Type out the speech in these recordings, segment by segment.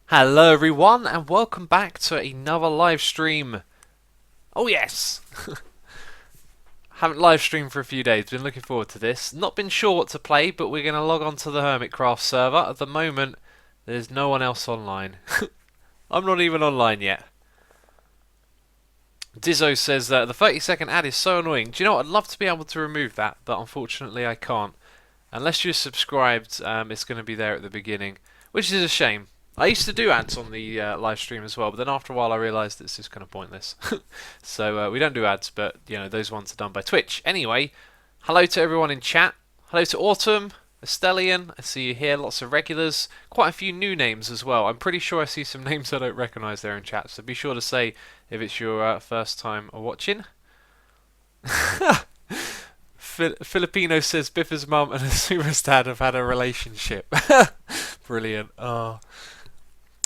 Hello everyone and welcome back to another live stream. Oh yes! Haven't live streamed for a few days, been looking forward to this. Not been sure what to play, but we're going to log on to the Hermitcraft server. At the moment, there's no one else online. I'm not even online yet. Dizzo says that the 30-second ad is so annoying. Do you know what? I'd love to be able to remove that, but unfortunately I can't. Unless you're subscribed, it's going to be there at the beginning, which is a shame. I used to do ads on the live stream as well, but then after a while I realised it's just kind of pointless. So we don't do ads, but you know those ones are done by Twitch. Anyway, hello to everyone in chat. Hello to Autumn, Estellian. I see you here. Lots of regulars. Quite a few new names as well. I'm pretty sure I see some names I don't recognise there in chat. So be sure to say if it's your first time watching. Filipino says Biffa's mum and Asuma's dad have had a relationship. Brilliant. Oh.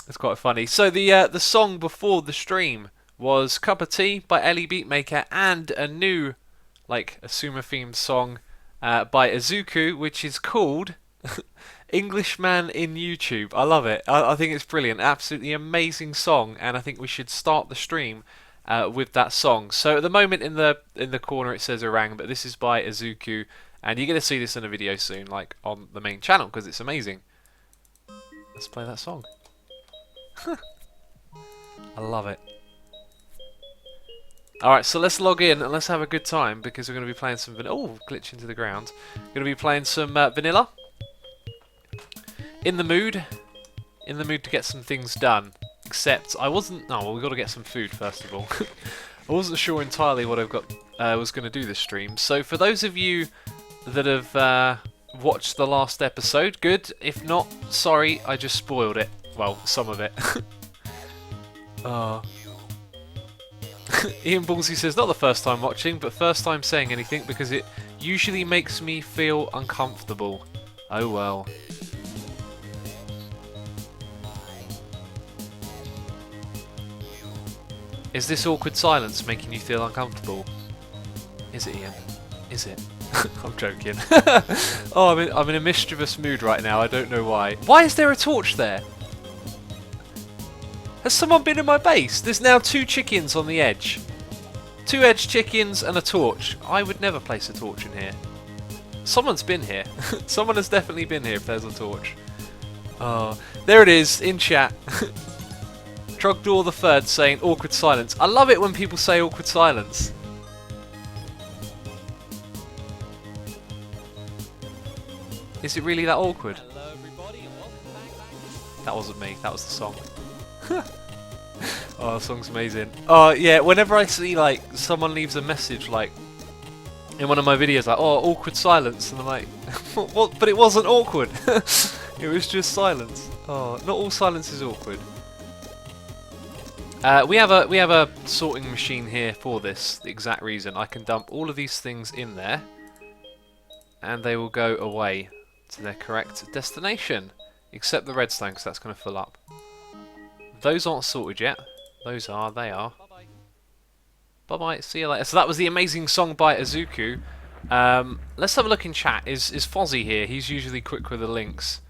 It's quite funny. So the song before the stream was "Cup of Tea" by Ellie Beatmaker and a new, like, Asuma themed song by Izuku, which is called "Englishman in YouTube." I love it. I think it's brilliant. Absolutely amazing song, and I think we should start the stream with that song. So at the moment in the corner it says Orang, but this is by Izuku, and you're gonna see this in a video soon, like on the main channel, because it's amazing. Let's play that song. I love it. Alright, so let's log in and let's have a good time because we're going to be playing some vanilla. Oh, glitch into the ground. Going to be playing some vanilla. In the mood. In the mood to get some things done. Except I wasn't. Oh, well, we've got to get some food first of all. I wasn't sure entirely what I've got. Was going to do this stream. So for those of you that have watched the last episode, good. If not, sorry, I just spoiled it. Well, some of it. Ian Ballsy says, not the first time watching, but first time saying anything because it usually makes me feel uncomfortable. Oh well. Is this awkward silence making you feel uncomfortable? Is it, Ian? Is it? I'm joking. Oh, I'm in a mischievous mood right now. I don't know why. Why is there a torch there? Has someone been in my base? There's now 2 chickens on the edge. 2 edge chickens and a torch. I would never place a torch in here. Someone's been here. Someone has definitely been here if there's a torch. Oh, there it is in chat. Trogdor the Third saying awkward silence. I love it when people say awkward silence. Is it really that awkward? That wasn't me. That was the song. Oh, the song's amazing. Oh yeah, whenever I see like someone leaves a message like in one of my videos like, oh, awkward silence, and I'm like, what? But it wasn't awkward. It was just silence. Oh, not all silence is awkward. We have a sorting machine here for this. The exact reason I can dump all of these things in there, and they will go away to their correct destination, except the redstone because that's going to fill up. Those aren't sorted yet. Those are. They are. Bye-bye. See you later. So that was the amazing song by Izuku. Let's have a look in chat. Is Fozzie here? He's usually quick with the links.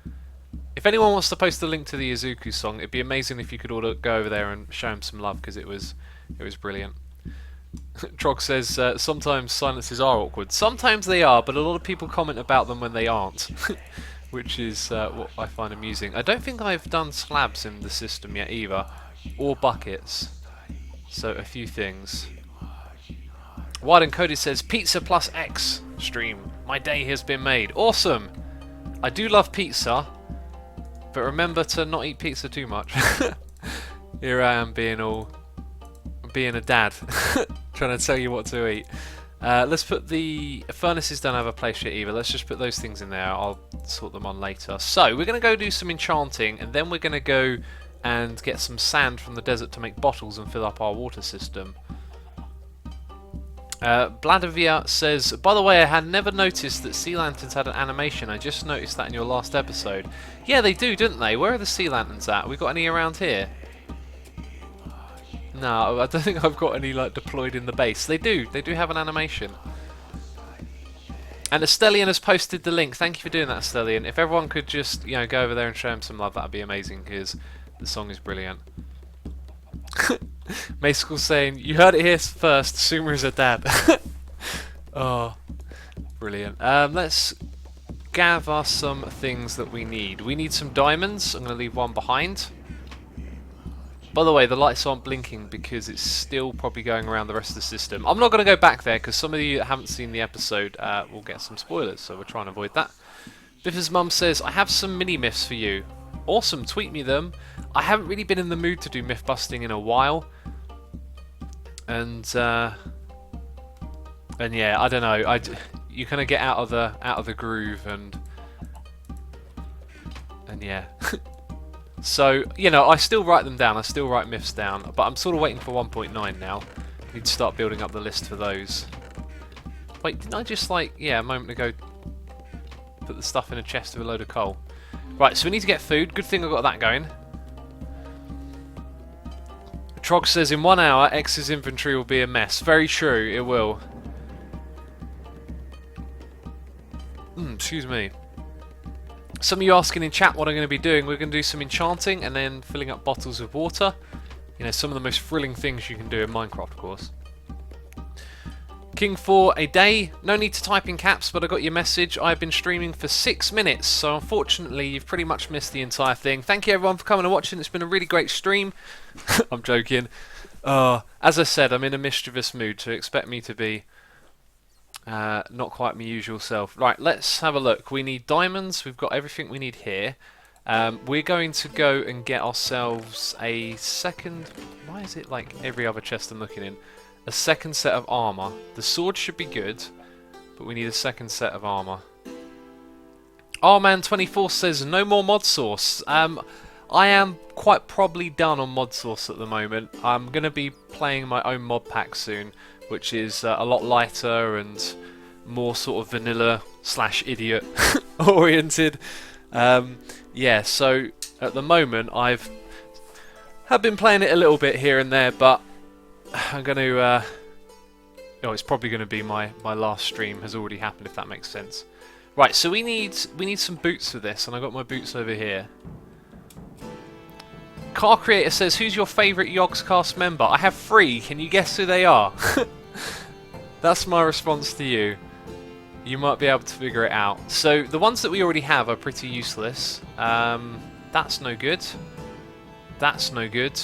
If anyone wants to post the link to the Izuku song, it'd be amazing if you could all go over there and show him some love because it was brilliant. Trog says sometimes silences are awkward. Sometimes they are, but a lot of people comment about them when they aren't. Which is what I find amusing. I don't think I've done slabs in the system yet either, or buckets. So a few things. Wild Encoded says, pizza plus X stream. My day has been made. Awesome! I do love pizza, but remember to not eat pizza too much. Here I am being a dad, trying to tell you what to eat. Let's put the furnaces don't have a place yet either. Let's just put those things in there. I'll sort them on later. So we're going to go do some enchanting, and then we're going to go and get some sand from the desert to make bottles and fill up our water system. Vladimir says, by the way, I had never noticed that sea lanterns had an animation. I just noticed that in your last episode. Yeah, they do, didn't they? Where are the sea lanterns at? We got any around here? No, I don't think I've got any like deployed in the base. They do have an animation. And Estellian has posted the link. Thank you for doing that, Estellian. If everyone could just, you know, go over there and show him some love, that'd be amazing, because The song is brilliant. Macycle saying, you heard it here first, Sumer is a dad. Oh, brilliant. Let's gather some things that we need. We need some diamonds. I'm going to leave one behind. By the way, the lights aren't blinking because it's still probably going around the rest of the system. I'm not going to go back there because some of you that haven't seen the episode will get some spoilers, so we're trying to avoid that. Biff's mum says, I have some mini myths for you. Awesome, tweet me them. I haven't really been in the mood to do myth busting in a while. And yeah, I don't know. You kind of get out of the groove and yeah. So, you know, I still write them down, I still write myths down, but I'm sort of waiting for 1.9 now. I need to start building up the list for those. Wait, didn't I just, like, yeah, a moment ago put the stuff in a chest with a load of coal? Right, so we need to get food. Good thing I've got that going. Trog says, in 1 hour, X's inventory will be a mess. Very true, it will. Excuse me. Some of you asking in chat what I'm going to be doing. We're going to do some enchanting and then filling up bottles of water. You know, some of the most thrilling things you can do in Minecraft, of course. King for a day. No need to type in caps, but I got your message. I've been streaming for 6 minutes, so unfortunately you've pretty much missed the entire thing. Thank you everyone for coming and watching. It's been a really great stream. I'm joking. As I said, I'm in a mischievous mood, so expect me to be not quite my usual self. Right, let's have a look. We need diamonds. We've got everything we need here. We're going to go and get ourselves a second... Why is it like every other chest I'm looking in? A second set of armour. The sword should be good, but we need a second set of armour. Rman24 says, no more mod source. I am quite probably done on mod source at the moment. I'm going to be playing my own mod pack soon, which is a lot lighter and more sort of vanilla / idiot oriented. Yeah, so at the moment have been playing it a little bit here and there, but I'm going to... it's probably going to be my last stream has already happened, if that makes sense. Right, so we need some boots for this, and I got my boots over here. Car Creator says, who's your favourite Yogscast member? I have 3. Can you guess who they are? That's my response to you. You might be able to figure it out. So the ones that we already have are pretty useless. That's no good. That's no good.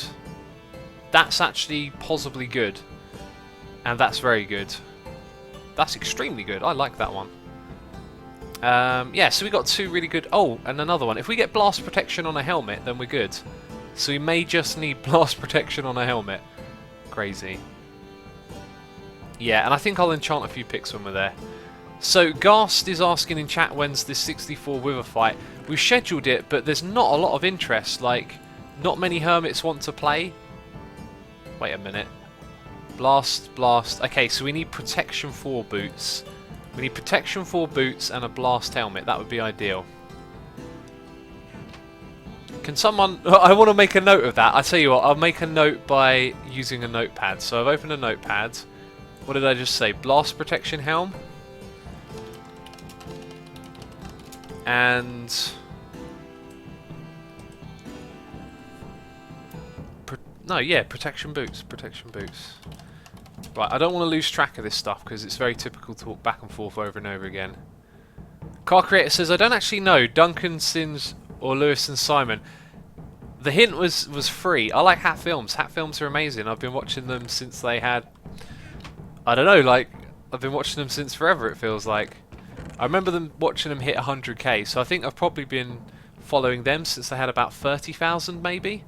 That's actually possibly good. And that's very good. That's extremely good. I like that one. Yeah, so we got 2 really good... Oh, and another one. If we get blast protection on a helmet, then we're good. So we may just need blast protection on a helmet. Crazy. Yeah, and I think I'll enchant a few picks when we're there. So Ghast is asking in chat, when's this 64 Wither fight? We've scheduled it, but there's not a lot of interest. Like, not many hermits want to play. Wait a minute. Blast, blast. Okay, so we need protection 4 boots. We need protection 4 boots and a blast helmet. That would be ideal. Can someone... I want to make a note of that. I tell you what, I'll make a note by using a notepad. So I've opened a notepad. What did I just say? Blast protection helm. And... No, yeah, protection boots. Protection boots. Right, I don't want to lose track of this stuff because it's very typical to walk back and forth over and over again. Car Creator says, I don't actually know Duncan, Sims, or Lewis and Simon. The hint was free. I like Hat Films. Hat Films are amazing. I've been watching them since they had... I don't know, like... I've been watching them since forever, it feels like. I remember them watching them hit 100k, so I think I've probably been following them since they had about 30,000 maybe.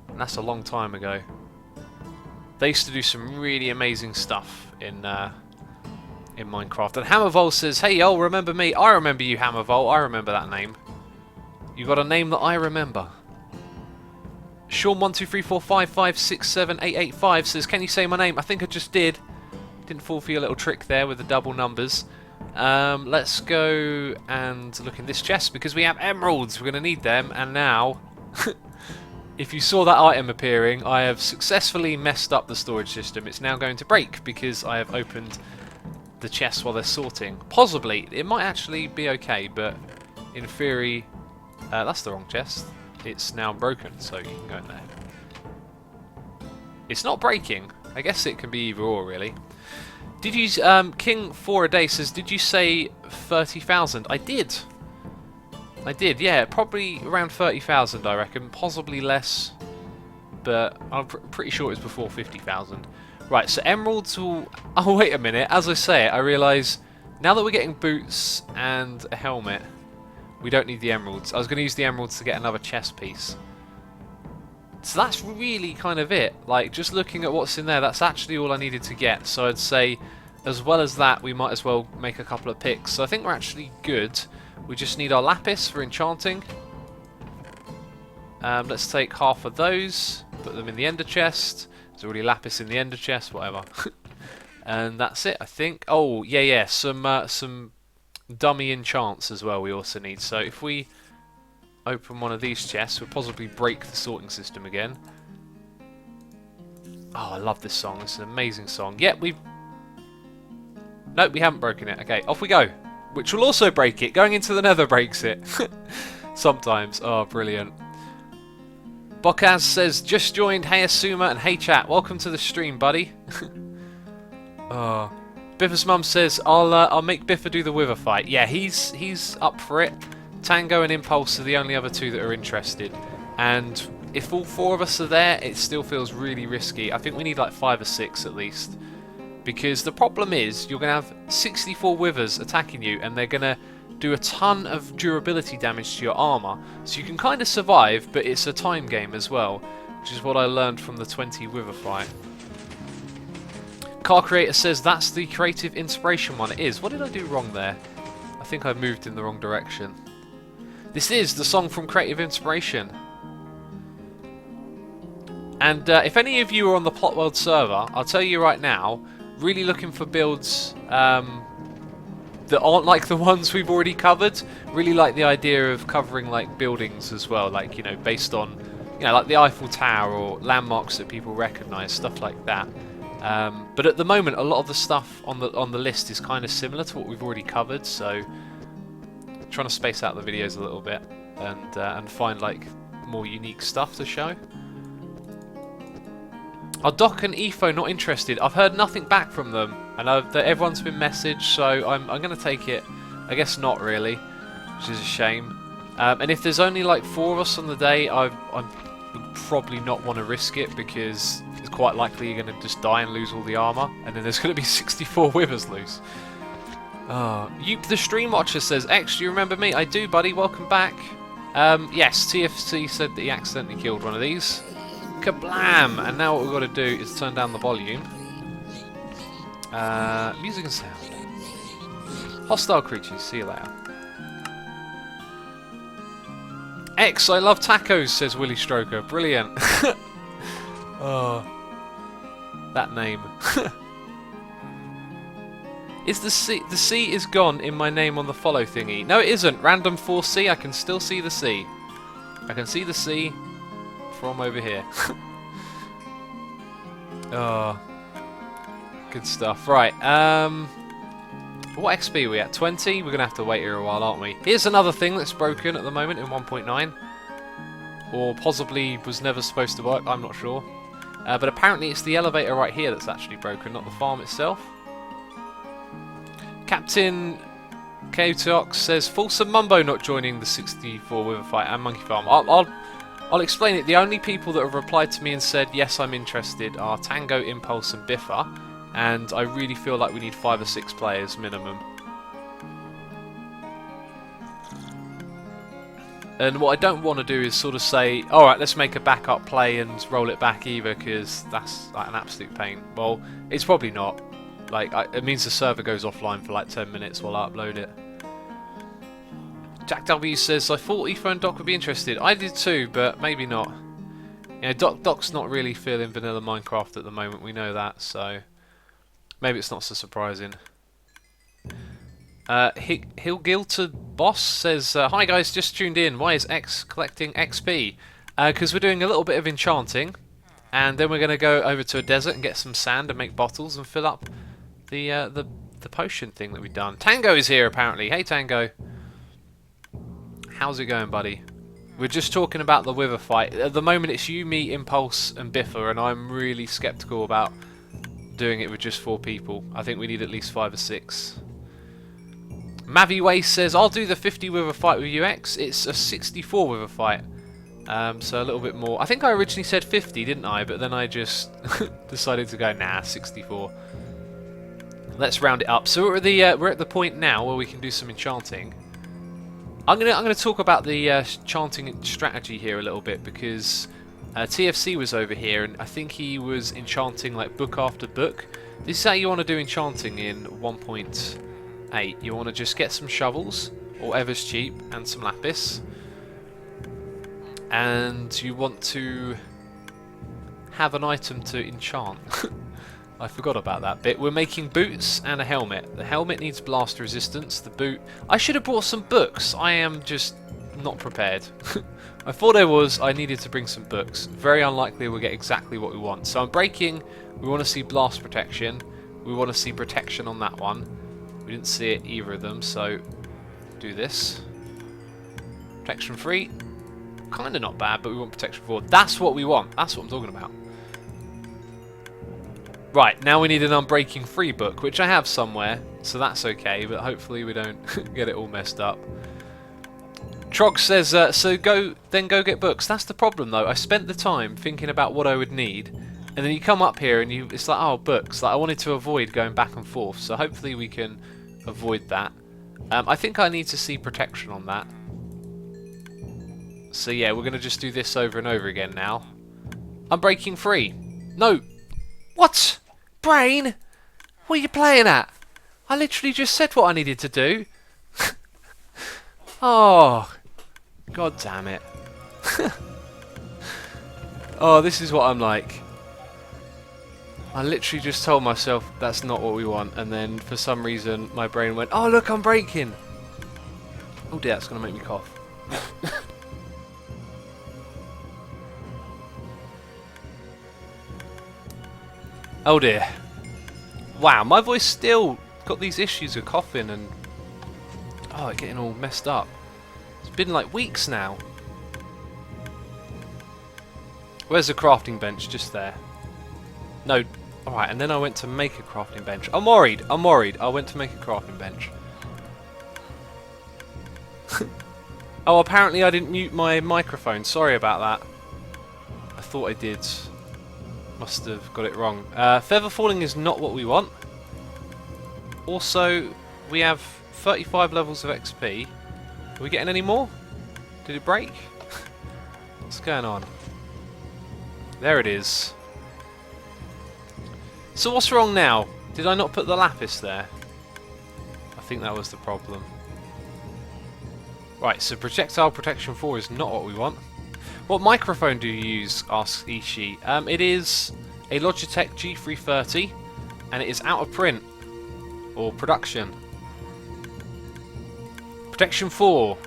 And that's a long time ago. They used to do some really amazing stuff in Minecraft. And Hammervol says, hey yo, remember me? I remember you, Hammervol. I remember that name. You got a name that I remember. Sean123455678885 says, can you say my name? I think I just did. Didn't fall for your little trick there with the double numbers. Let's go and look in this chest because we have emeralds. We're going to need them. And now, if you saw that item appearing, I have successfully messed up the storage system. It's now going to break because I have opened the chests while they're sorting. Possibly. It might actually be okay, but in theory... that's the wrong chest. it's now broken, so you can go in there. It's not breaking. I guess it can be either or, really. Did you, King for a Day says, did you say 30,000? I did. I did, yeah, probably around 30,000, I reckon. Possibly less, but I'm pretty sure it was before 50,000. Right, so emeralds will... Oh, wait a minute. As I say it, I realise now that we're getting boots and a helmet, we don't need the emeralds. I was going to use the emeralds to get another chest piece. So that's really kind of it. Like, just looking at what's in there, that's actually all I needed to get. So I'd say, as well as that, we might as well make a couple of picks. So I think we're actually good. We just need our lapis for enchanting. Let's take half of those, put them in the ender chest. There's already lapis in the ender chest, whatever. And that's it, I think. Oh, yeah, some dummy enchants as well we also need. So if we open one of these chests, we'll possibly break the sorting system again. Oh, I love this song. It's an amazing song. Yeah, Nope, we haven't broken it. Okay, off we go. Which will also break it. Going into the nether breaks it. Sometimes. Oh, brilliant. Bokaz says, just joined. Hey Asuma and hey chat. Welcome to the stream, buddy. Oh. Biffa's mum says, I'll make Biffa do the wither fight. Yeah, he's up for it. Tango and Impulse are the only other two that are interested. And if all four of us are there, it still feels really risky. I think we need like 5 or 6 at least. Because the problem is, you're going to have 64 withers attacking you, and they're going to do a ton of durability damage to your armour. So you can kind of survive, but it's a time game as well, which is what I learned from the 20 wither fight. Car Creator says that's the creative inspiration one. It is. What did I do wrong there? I think I moved in the wrong direction. This is the song from Creative Inspiration. And if any of you are on the Plot World server, I'll tell you right now, really looking for builds that aren't like the ones we've already covered. Really like the idea of covering like buildings as well, like, you know, based on, you know, like the Eiffel Tower or landmarks that people recognise, stuff like that. But at the moment, a lot of the stuff on the list is kind of similar to what we've already covered, so trying to space out the videos a little bit and find like more unique stuff to show. Are Doc and Efo not interested? I've heard nothing back from them, and everyone's been messaged, so I'm going to take it. I guess not really, which is a shame. And if there's only like 4 of us on the day, I would probably not want to risk it, because it's quite likely you're going to just die and lose all the armour, and then there's going to be 64 withers loose. The stream watcher says, X, do you remember me? I do, buddy. Welcome back. Yes, TFC said that he accidentally killed one of these. Kablam! And now what we've got to do is turn down the volume. Music and sound. Hostile creatures. See you later. X, I love tacos, says Willy Stroker. Brilliant. Oh, that name. Is the C is gone in my name on the follow thingy? No, it isn't. Random 4C. I can still see the C. I can see the C from over here. Oh, good stuff. Right. What XP are we at? 20? We're gonna have to wait here a while, aren't we? Here's another thing that's broken at the moment in 1.9, or possibly was never supposed to work. I'm not sure. But apparently it's the elevator right here that's actually broken, not the farm itself. Captain K-Tox says, Fulsome Mumbo not joining the 64 Wither Fight and Monkey Farm. I'll explain it. The only people that have replied to me and said, yes, I'm interested, are Tango, Impulse and Biffa. And I really feel like we need 5 or 6 players minimum. And what I don't want to do is sort of say, alright, let's make a backup play and roll it back either, because that's like an absolute pain. Well, it's probably not. Like, it means the server goes offline for like 10 minutes while I upload it. Jack W says, I thought Efo and Doc would be interested. I did too, but maybe not. You know, Doc's not really feeling vanilla Minecraft at the moment, we know that, so maybe it's not so surprising. Hilgilta Boss says, hi guys, just tuned in. Why is X collecting XP? Because we're doing a little bit of enchanting, and then we're going to go over to a desert and get some sand and make bottles and fill up the potion thing that we've done. Tango is here apparently. Hey Tango. How's it going, buddy? We're just talking about the Wither fight. At the moment it's you, me, Impulse and Biffa, and I'm really sceptical about doing it with just 4 people. I think we need at least 5 or 6. Mavi Waste says, I'll do the 50 Wither fight with UX. It's a 64 Wither fight. So a little bit more. I think I originally said 50, didn't I? But then I just decided to go, nah, 64. Let's round it up. So we're at the point now where we can do some enchanting. I'm gonna talk about the enchanting strategy here a little bit, because TFC was over here and I think he was enchanting like book after book. This is how you want to do enchanting in 1.8. You want to just get some shovels, or whatever's cheap, and some lapis. And you want to have an item to enchant. I forgot about that bit. We're making boots and a helmet. The helmet needs blast resistance. The boot... I should have brought some books. I am just not prepared. I thought I needed to bring some books. Very unlikely we'll get exactly what we want. So I'm breaking. We want to see blast protection. We want to see protection on that one. We didn't see it, either of them, so do this. Protection 3. Kind of not bad, but we want protection 4. That's what we want. That's what I'm talking about. Right, now we need an Unbreaking 3 book, which I have somewhere, so that's okay, but hopefully we don't get it all messed up. Trog says, so go get books. That's the problem, though. I spent the time thinking about what I would need, and then you come up here and it's like, oh, books. Like, I wanted to avoid going back and forth, so hopefully we can avoid that. I think I need to see protection on that. So yeah, we're going to just do this over and over again now. Unbreaking 3. No! What? Brain? What are you playing at? I literally just said what I needed to do. Oh, god damn it. Oh, this is what I'm like. I literally just told myself that's not what we want, and then for some reason my brain went, oh look, I'm breaking. Oh dear, that's going to make me cough. Oh dear. Wow, my voice still got these issues of coughing and getting all messed up. It's been like weeks now. Where's the crafting bench? Just there. No. Alright, and then I went to make a crafting bench. I'm worried. I went to make a crafting bench. Oh, apparently I didn't mute my microphone. Sorry about that. I thought I did. Must have got it wrong. Feather falling is not what we want. Also, we have 35 levels of XP. Are we getting any more? Did it break? What's going on? There it is. So what's wrong now? Did I not put the lapis there? I think that was the problem. Right, so projectile protection 4 is not what we want. What microphone do you use? Asks Ishi. It is a Logitech G330 and it is out of print or production. Protection 4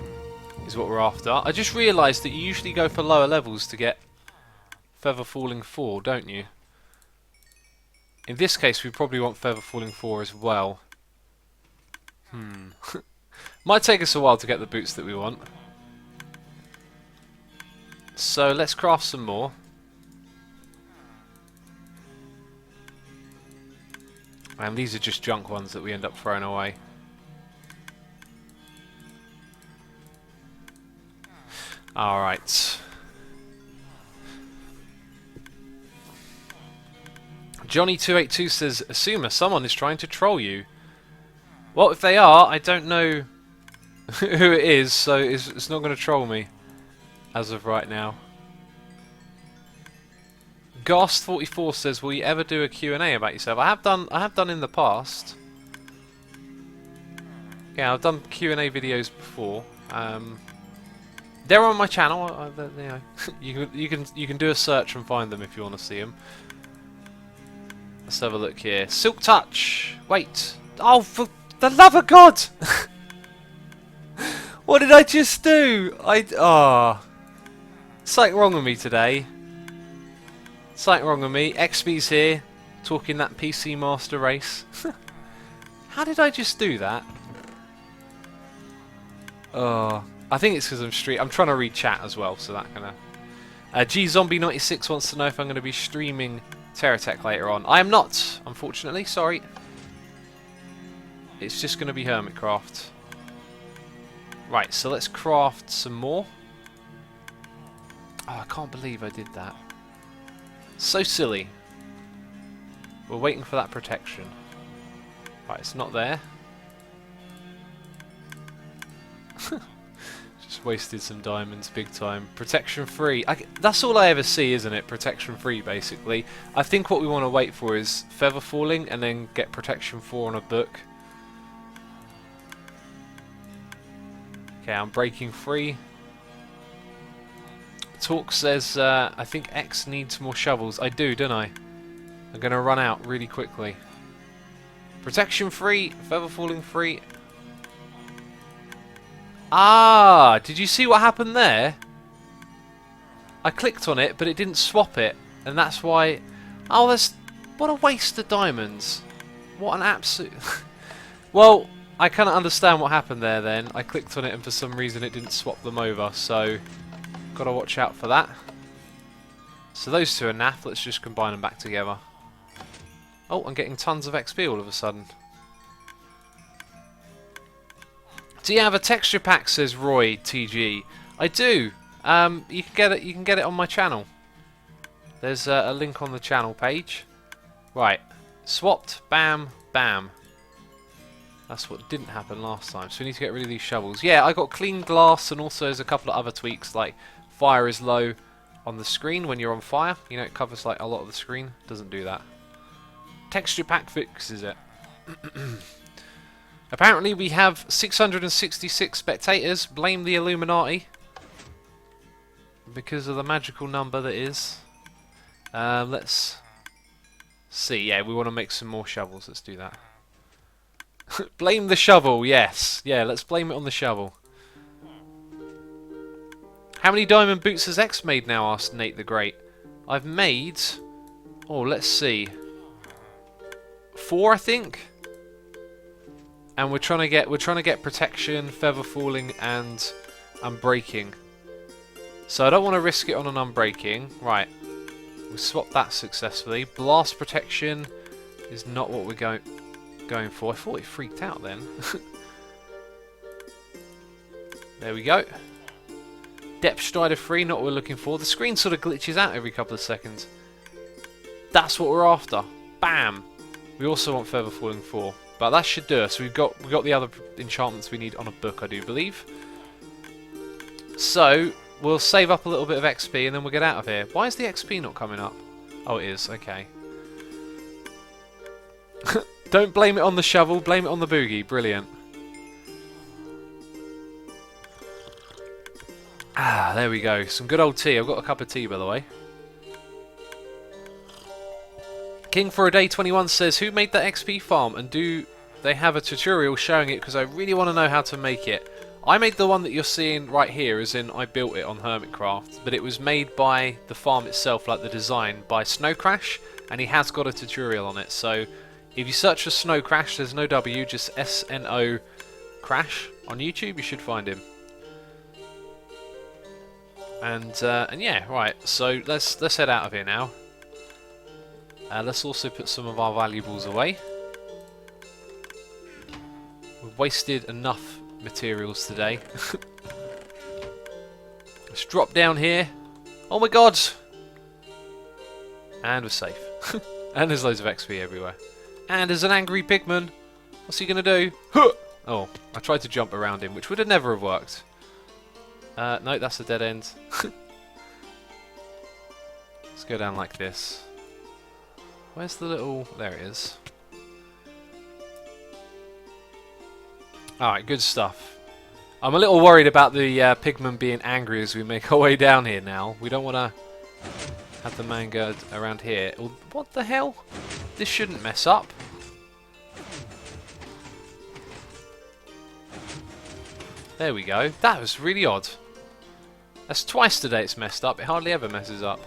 is what we're after. I just realised that you usually go for lower levels to get Feather Falling 4, don't you? In this case we probably want Feather Falling 4 as well. Might take us a while to get the boots that we want. So let's craft some more. And these are just junk ones that we end up throwing away. Alright. Johnny282 says, Asuma, someone is trying to troll you. Well, if they are, I don't know who it is, so it's not going to troll me as of right now. Ghast44 says, will you ever do a Q&A about yourself? I have done in the past. Yeah, I've done Q&A videos before. They're on my channel. You know, you can do a search and find them if you want to see them. Let's have a look here. Silk Touch. Wait. Oh, for the love of God! What did I just do? Something wrong with me today. Something wrong with me. XB's here, talking that PC Master Race. How did I just do that? Oh, I think it's because I'm trying to read chat as well, so that kind of... G Zombie 96 wants to know if I'm going to be streaming Terratech later on. I am not, unfortunately. Sorry. It's just going to be Hermitcraft. Right, so let's craft some more. Oh, I can't believe I did that. So silly. We're waiting for that protection. Right, it's not there. Just wasted some diamonds big time. Protection free. That's all I ever see, isn't it? Protection free, basically. I think what we want to wait for is feather falling and then get protection 4 on a book. Okay, I'm breaking free. Talk says, I think X needs more shovels. I do, don't I? I'm going to run out really quickly. Protection free, feather falling free. Ah, did you see what happened there? I clicked on it, but it didn't swap it. And that's why... Oh, what a waste of diamonds. What an absolute... Well, I kind of understand what happened there then. I clicked on it and for some reason it didn't swap them over, so... Gotta watch out for that. So those two are naff, let's just combine them back together. Oh, I'm getting tons of XP all of a sudden. Do you have a texture pack, says Roy TG. I do. You can get it on my channel. There's a link on the channel page. Right. Swapped, bam, bam. That's what didn't happen last time. So we need to get rid of these shovels. Yeah, I got clean glass and also there's a couple of other tweaks like fire is low on the screen when you're on fire. You know, it covers like a lot of the screen. Doesn't do that. Texture pack fixes it. Apparently we have 666 spectators. Blame the Illuminati. Because of the magical number that is. Let's see. Yeah, we want to make some more shovels. Let's do that. Blame the shovel, yes. Yeah, let's blame it on the shovel. How many diamond boots has X made now? Asked Nate the Great. I've made... Oh, let's see. 4, I think. And we're trying to get protection, feather falling, and unbreaking. So I don't want to risk it on an unbreaking. Right. We swapped that successfully. Blast protection is not what we're going for. I thought it freaked out then. There we go. Depth Strider 3, not what we're looking for. The screen sort of glitches out every couple of seconds. That's what we're after. Bam! We also want Feather Falling 4. But that should do us. We got the other enchantments we need on a book, I do believe. So, we'll save up a little bit of XP and then we'll get out of here. Why is the XP not coming up? Oh, it is. Okay. Don't blame it on the shovel, blame it on the boogie. Brilliant. Ah, there we go. Some good old tea. I've got a cup of tea, by the way. King for a Day 21 says, who made that XP farm and do they have a tutorial showing it? Because I really want to know how to make it. I made the one that you're seeing right here, as in I built it on Hermitcraft, but it was made by the farm itself, like the design, by Snow Crash, and he has got a tutorial on it. So if you search for Snow Crash, there's no W, just SNO Crash on YouTube, you should find him. And yeah, right. So let's head out of here now. Let's also put some of our valuables away. We've wasted enough materials today. Let's drop down here. Oh my god! And we're safe. And there's loads of XP everywhere. And there's an angry pigman. What's he gonna do? Oh, I tried to jump around him, which would have never have worked. No, that's a dead end. Let's go down like this. Where's the little... There it is. Alright, good stuff. I'm a little worried about the pigmen being angry as we make our way down here now. We don't want to have the man go around here. What the hell? This shouldn't mess up. There we go. That was really odd. That's twice today it's messed up. It hardly ever messes up.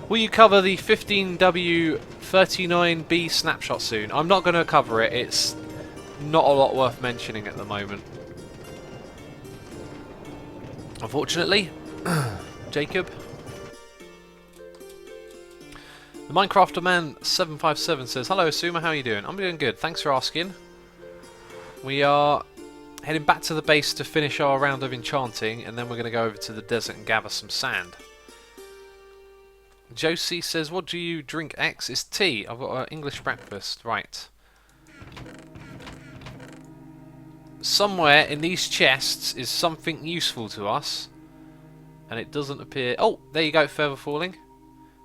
Will you cover the 15W39B snapshot soon? I'm not going to cover it. It's not a lot worth mentioning at the moment. Unfortunately, Jacob. The Minecrafter Man 757 says, "Hello Asuma, how are you doing?" I'm doing good, thanks for asking. We are heading back to the base to finish our round of enchanting, and then we're going to go over to the desert and gather some sand. Josie says, "What do you drink, X?" It's tea. I've got an English breakfast. Right. Somewhere in these chests is something useful to us, and it doesn't appear... Oh, there you go, feather falling.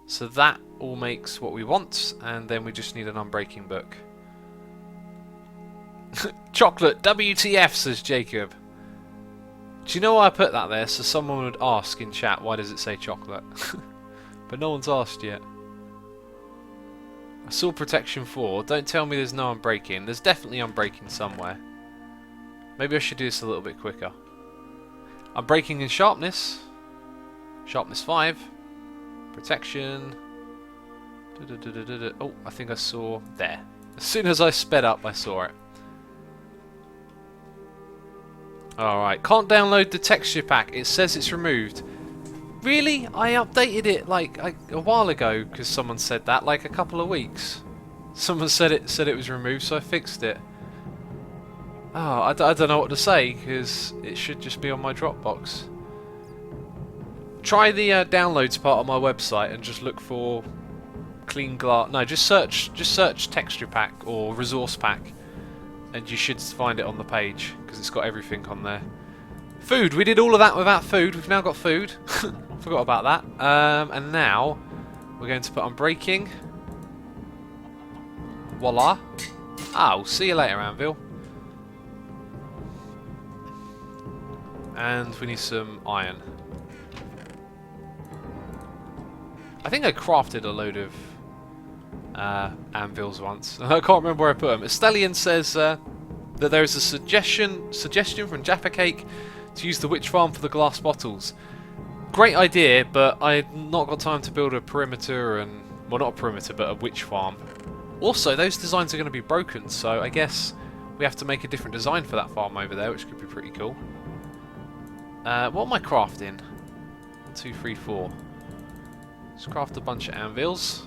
So that all makes what we want, and then we just need an unbreaking book. Chocolate, WTF, says Jacob. Do you know why I put that there? So someone would ask in chat, why does it say chocolate? But no one's asked yet. I saw protection 4. Don't tell me there's no unbreaking. There's definitely unbreaking somewhere. Maybe I should do this a little bit quicker. Unbreaking in sharpness. Sharpness 5. Protection. Oh, I think I saw there. As soon as I sped up, I saw it. Alright, can't download the texture pack. It says it's removed. Really? I updated it like a while ago because someone said that, like a couple of weeks. Someone said it was removed, so I fixed it. Oh, I don't know what to say because it should just be on my Dropbox. Try the downloads part of my website and just look for clean glass. No, just search texture pack or resource pack, and you should find it on the page because it's got everything on there. Food. We did all of that without food. We've now got food. Forgot about that. And now we're going to put on breaking. Voila. Ah, we'll see you later, Anvil. And we need some iron. I think I crafted a load of anvils once. I can't remember where I put them. Estelian says that there is a suggestion from Jaffa Cake to use the witch farm for the glass bottles. Great idea, but I've not got time to build a perimeter and... Well, not a perimeter, but a witch farm. Also, those designs are going to be broken, so I guess we have to make a different design for that farm over there, which could be pretty cool. What am I crafting? 1, 2, 3, 4. Let's craft a bunch of anvils.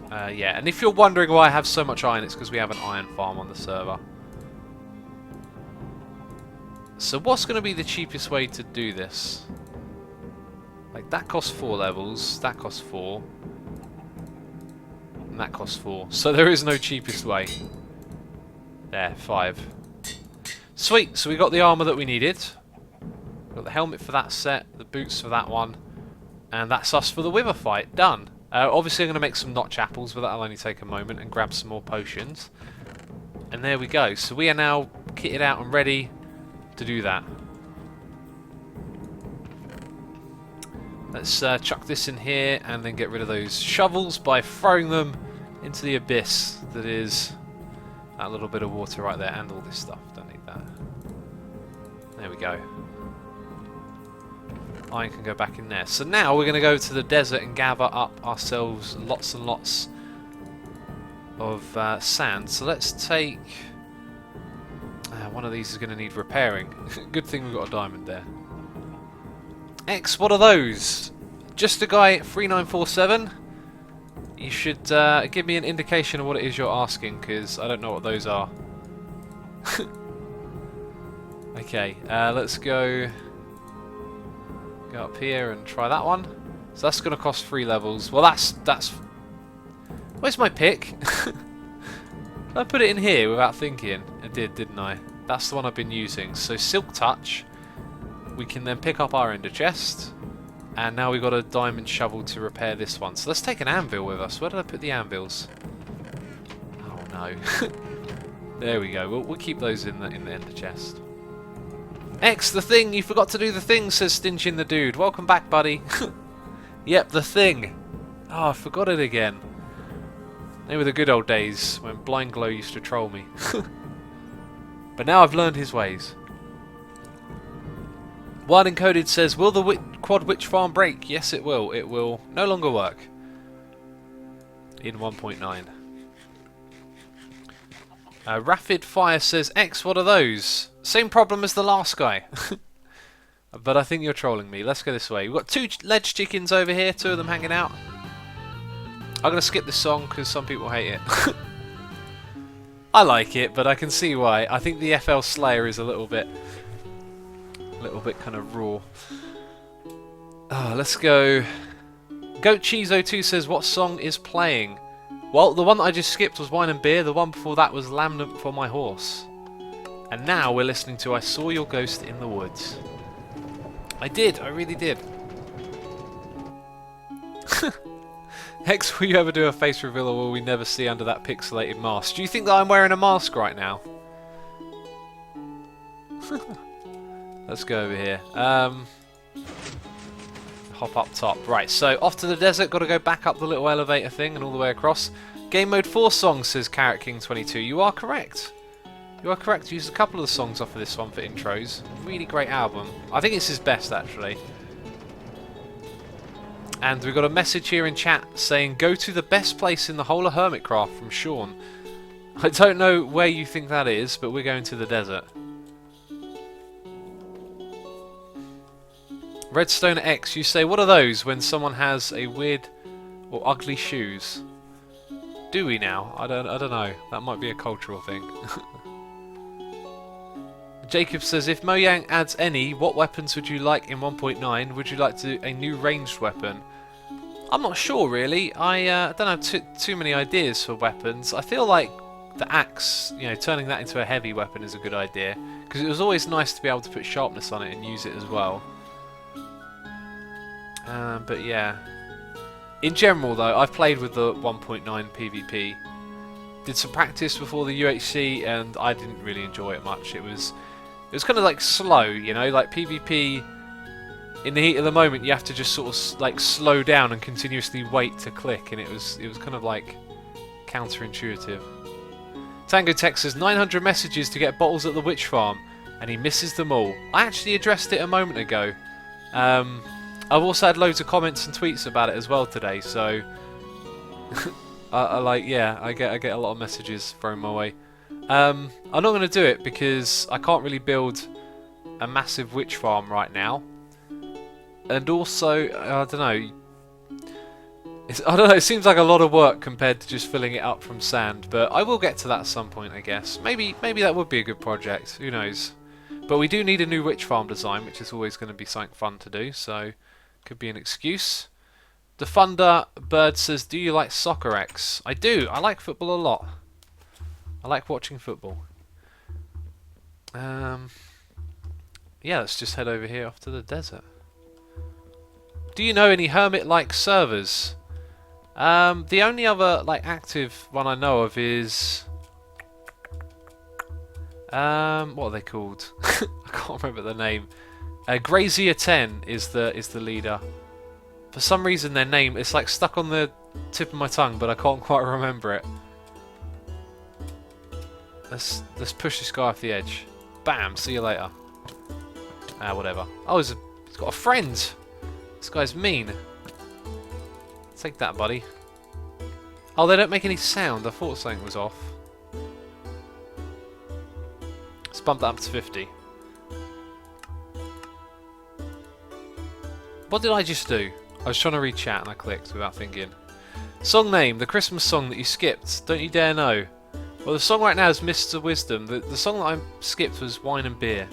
Yeah, and if you're wondering why I have so much iron, it's because we have an iron farm on the server. So what's going to be the cheapest way to do this? Like, that costs 4 levels, that costs 4, and that costs 4. So there is no cheapest way. There, 5. Sweet, so we got the armour that we needed. Got the helmet for that set, the boots for that one, and that's us for the wither fight. Done. Obviously I'm going to make some notch apples, but that'll only take a moment, and grab some more potions. And there we go. So we are now kitted out and ready to do that. Let's chuck this in here and then get rid of those shovels by throwing them into the abyss that is that little bit of water right there, and all this stuff. Don't need that. There we go. Iron can go back in there. So now we're going to go to the desert and gather up ourselves lots and lots of sand. So let's take... one of these is going to need repairing. Good thing we've got a diamond there. X, what are those? Just a guy 3947. You should give me an indication of what it is you're asking, because I don't know what those are. Okay, let's go up here and try that one. So that's going to cost 3 levels. Well, that's... Where's my pick? I put it in here without thinking. I did, didn't I? That's the one I've been using. So Silk Touch. We can then pick up our ender chest. And now we've got a diamond shovel to repair this one. So let's take an anvil with us. Where did I put the anvils? Oh no. There we go. We'll keep those in the ender chest. X, the thing! You forgot to do the thing, says Stingin the Dude. Welcome back, buddy. Yep, the thing. Oh, I forgot it again. They were the good old days when Blind Glow used to troll me. But now I've learned his ways. Wild Encoded says, will the Quad Witch Farm break? Yes, it will. It will no longer work in 1.9. Rapid Fire says, X, what are those? Same problem as the last guy. But I think you're trolling me. Let's go this way. We've got 2 ledge chickens over here, 2 of them hanging out. I'm going to skip this song because some people hate it. I like it, but I can see why. I think the FL Slayer is a little bit kind of raw. Let's go. Goat Cheese02 says, what song is playing? Well, the one that I just skipped was Wine and Beer. The one before that was Lamb for My Horse. And now we're listening to I Saw Your Ghost in the Woods. I did, I really did. Hex, will you ever do a face reveal, or will we never see under that pixelated mask? Do you think that I'm wearing a mask right now? Let's go over here. Hop up top. Right, so off to the desert. Got to go back up the little elevator thing and all the way across. Game Mode 4 songs, says Carrot King 22. You are correct. You are correct. Used a couple of the songs off of this one for intros. Really great album. I think it's his best, actually. And we've got a message here in chat saying, go to the best place in the whole of Hermitcraft, from Sean. I don't know where you think that is, but we're going to the desert. Redstone X, you say, what are those when someone has a weird or ugly shoes? Do we now? I don't know. That might be a cultural thing. Jacob says, if Mojang adds any, what weapons would you like in 1.9? Would you like to a new ranged weapon? I'm not sure, really. I don't have too many ideas for weapons. I feel like the axe, you know, turning that into a heavy weapon is a good idea, because it was always nice to be able to put sharpness on it and use it as well. But yeah. In general, though, I've played with the 1.9 PvP. Did some practice before the UHC, and I didn't really enjoy it much. It was kind of like slow, you know, like PvP. In the heat of the moment, you have to just sort of like slow down and continuously wait to click, and it was kind of like counterintuitive. Tango Tech says 900 messages to get bottles at the witch farm, and he misses them all. I actually addressed it a moment ago. I've also had loads of comments and tweets about it as well today, so I get a lot of messages thrown my way. I'm not going to do it because I can't really build a massive witch farm right now, and also I don't know. It seems like a lot of work compared to just filling it up from sand, but I will get to that at some point, I guess. Maybe that would be a good project. Who knows? But we do need a new witch farm design, which is always going to be something fun to do. So. Could be an excuse. The Thunder Bird says, do you like Soccer X? I do. I like football a lot. I like watching football. Yeah, let's just head over here off to the desert. Do you know any Hermit-like servers? The only other like active one I know of is... what are they called? I can't remember the name. Grazier 10 is the leader. For some reason their name is like stuck on the tip of my tongue, but I can't quite remember it. Let's push this guy off the edge. Bam, see you later. Whatever. Oh, he's got a friend. This guy's mean. Take that, buddy. Oh, they don't make any sound. I thought something was off. Let's bump that up to 50. What did I just do? I was trying to read chat and I clicked without thinking. Song name, the Christmas song that you skipped. Don't you dare know. Well, the song right now is Mr. Wisdom. The song that I skipped was Wine and Beer.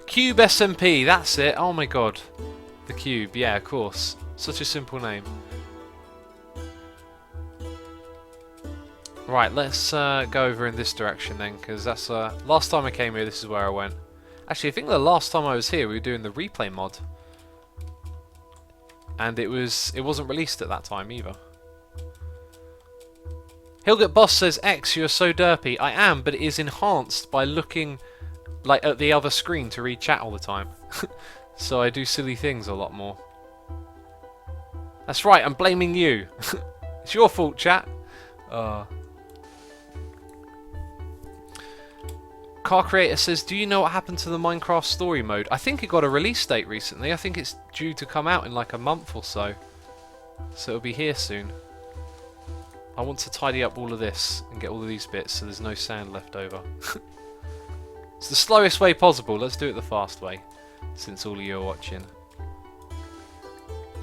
Cube SMP, that's it. Oh my god. The Cube, yeah, of course. Such a simple name. Right, let's go over in this direction then, because that's last time I came here, this is where I went. Actually, I think the last time I was here, we were doing the replay mod, and it wasn't released at that time either. Hilgert Boss says, X, you are so derpy. I am, but it is enhanced by looking like at the other screen to read chat all the time. So I do silly things a lot more. That's right, I'm blaming you. It's your fault, chat. Car Creator says, do you know what happened to the Minecraft story mode? I think it got a release date recently. I think it's due to come out in like a month or so. So it'll be here soon. I want to tidy up all of this and get all of these bits so there's no sand left over. It's the slowest way possible. Let's do it the fast way, since all of you are watching.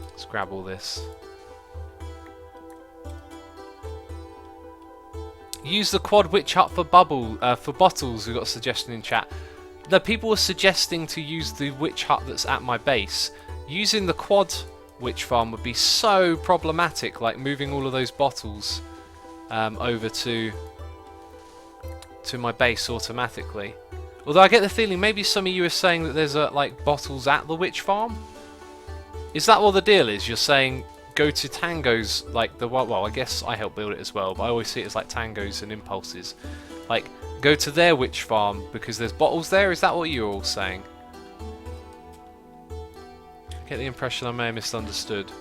Let's grab all this. Use the quad witch hut for bottles. We got a suggestion in chat. No, people were suggesting to use the witch hut that's at my base. Using the quad witch farm would be so problematic, like moving all of those bottles over to my base automatically. Although I get the feeling maybe some of you are saying that there's like bottles at the witch farm. Is that what the deal is? You're saying go to Tango's, like the well, I guess I helped build it as well, but I always see it as like Tango's and Impulses. Like go to their witch farm because there's bottles there. Is that what you're all saying? I get the impression I may have misunderstood.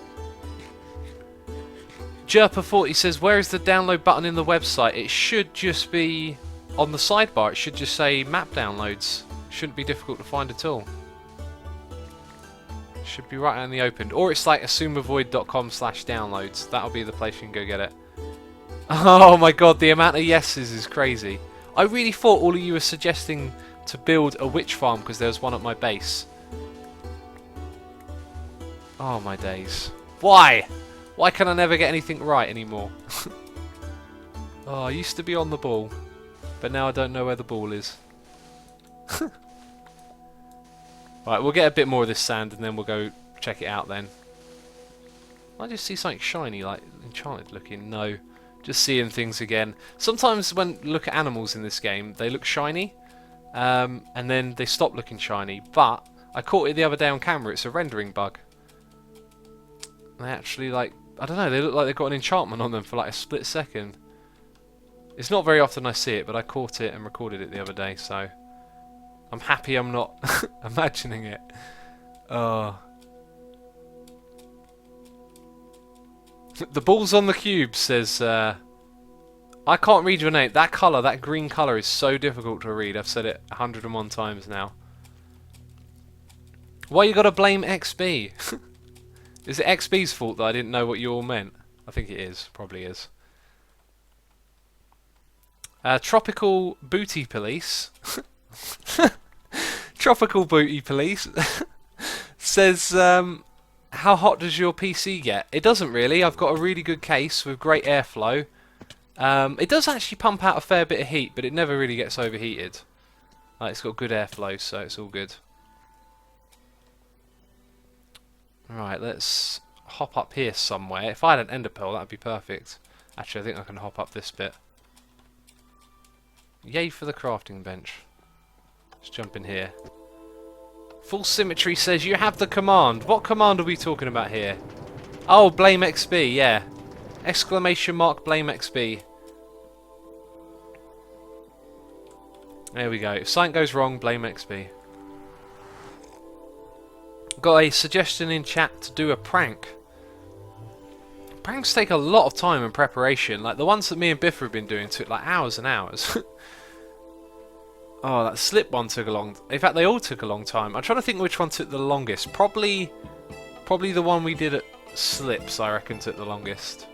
Jerpa40 says, where is the download button in the website? It should just be on the sidebar. It should just say map downloads. Shouldn't be difficult to find at all. Should be right out in the open. Or it's like assumavoid.com/downloads. That'll be the place you can go get it. Oh my god, the amount of yeses is crazy. I really thought all of you were suggesting to build a witch farm because there was one at my base. Oh my days. Why? Why can I never get anything right anymore? Oh, I used to be on the ball, but now I don't know where the ball is. Right, we'll get a bit more of this sand and then we'll go check it out then. I just see something shiny, like enchanted looking. No, just seeing things again. Sometimes when you look at animals in this game, they look shiny, and then they stop looking shiny. But I caught it the other day on camera. It's a rendering bug. They actually, like, I don't know, they look like they've got an enchantment on them for like a split second. It's not very often I see it, but I caught it and recorded it the other day, so I'm happy I'm not imagining it. The ball's on the cube says, I can't read your name. That colour, that green colour is so difficult to read. I've said it 101 times now. Why you gotta blame XB? Is it XB's fault that I didn't know what you all meant? I think it is. Probably is. Tropical Booty Police. Tropical Booty Police says, how hot does your PC get? It doesn't really. I've got a really good case with great airflow. It does actually pump out a fair bit of heat, but it never really gets overheated. It's got good airflow, so it's all good. Right, let's hop up here somewhere. If I had an ender pearl, that'd be perfect. Actually, I think I can hop up this bit. Yay for the crafting bench. Let's jump in here. Full Symmetry says, you have the command. What command are we talking about here? Oh, blame XB, yeah. Exclamation mark blame XB. There we go. If something goes wrong, blame XB. Got a suggestion in chat to do a prank. Pranks take a lot of time and preparation. Like the ones that me and Biffa have been doing took like hours and hours. Oh, that slip one took a long... In fact, they all took a long time. I'm trying to think which one took the longest. Probably the one we did at slips, I reckon, took the longest.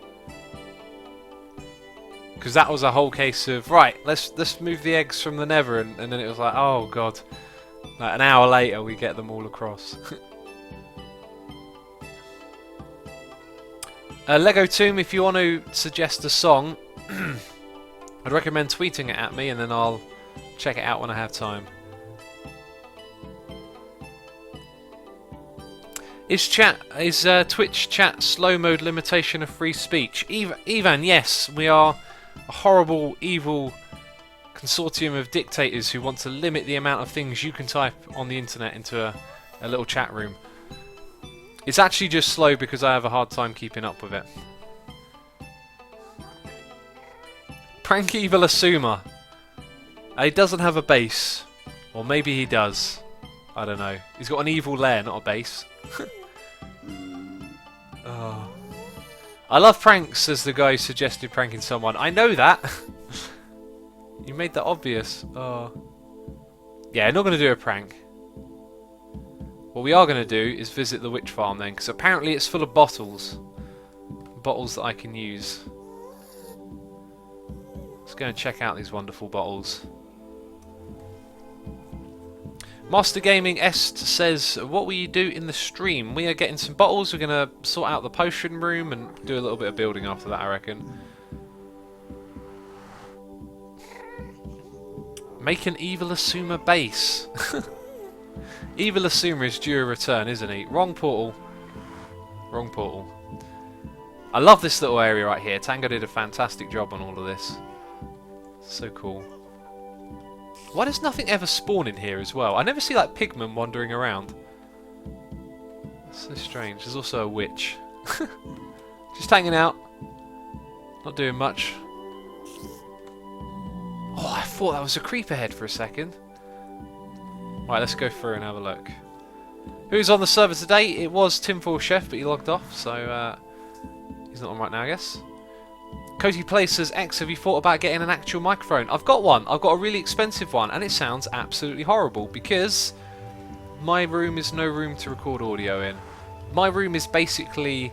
Because that was a whole case of, right, let's move the eggs from the nether, and then it was like, oh god. Like an hour later, we get them all across. Lego Tomb, if you want to suggest a song, I'd recommend tweeting it at me, and then I'll check it out when I have time. Is Twitch chat slow mode limitation of free speech? Ivan, yes, we are a horrible, evil consortium of dictators who want to limit the amount of things you can type on the internet into a little chat room. It's actually just slow because I have a hard time keeping up with it. Prank Evil Assumer. He doesn't have a base. Or maybe he does. I don't know. He's got an evil lair, not a base. Oh. I love pranks, says the guy who suggested pranking someone. I know that. You made that obvious. Oh. Yeah, not going to do a prank. What we are going to do is visit the witch farm then, because apparently it's full of bottles. Bottles that I can use. Let's go and check out these wonderful bottles. Master Gaming Est says, what will you do in the stream? We are getting some bottles. We're going to sort out the potion room and do a little bit of building after that, I reckon. Make an Evil Asuma base. Evil Asuma is due a return, isn't he? Wrong portal. Wrong portal. I love this little area right here. Tango did a fantastic job on all of this. So cool. Why does nothing ever spawn in here as well? I never see like pigmen wandering around. It's so strange. There's also a witch. Just hanging out. Not doing much. Oh, I thought that was a creeper head for a second. Right, let's go through and have a look. Who's on the server today? It was Tinfoil Chef, but he logged off, so he's not on right now, I guess. Cody Place says, X, have you thought about getting an actual microphone? I've got one. I've got a really expensive one, and it sounds absolutely horrible because my room is no room to record audio in. My room is basically...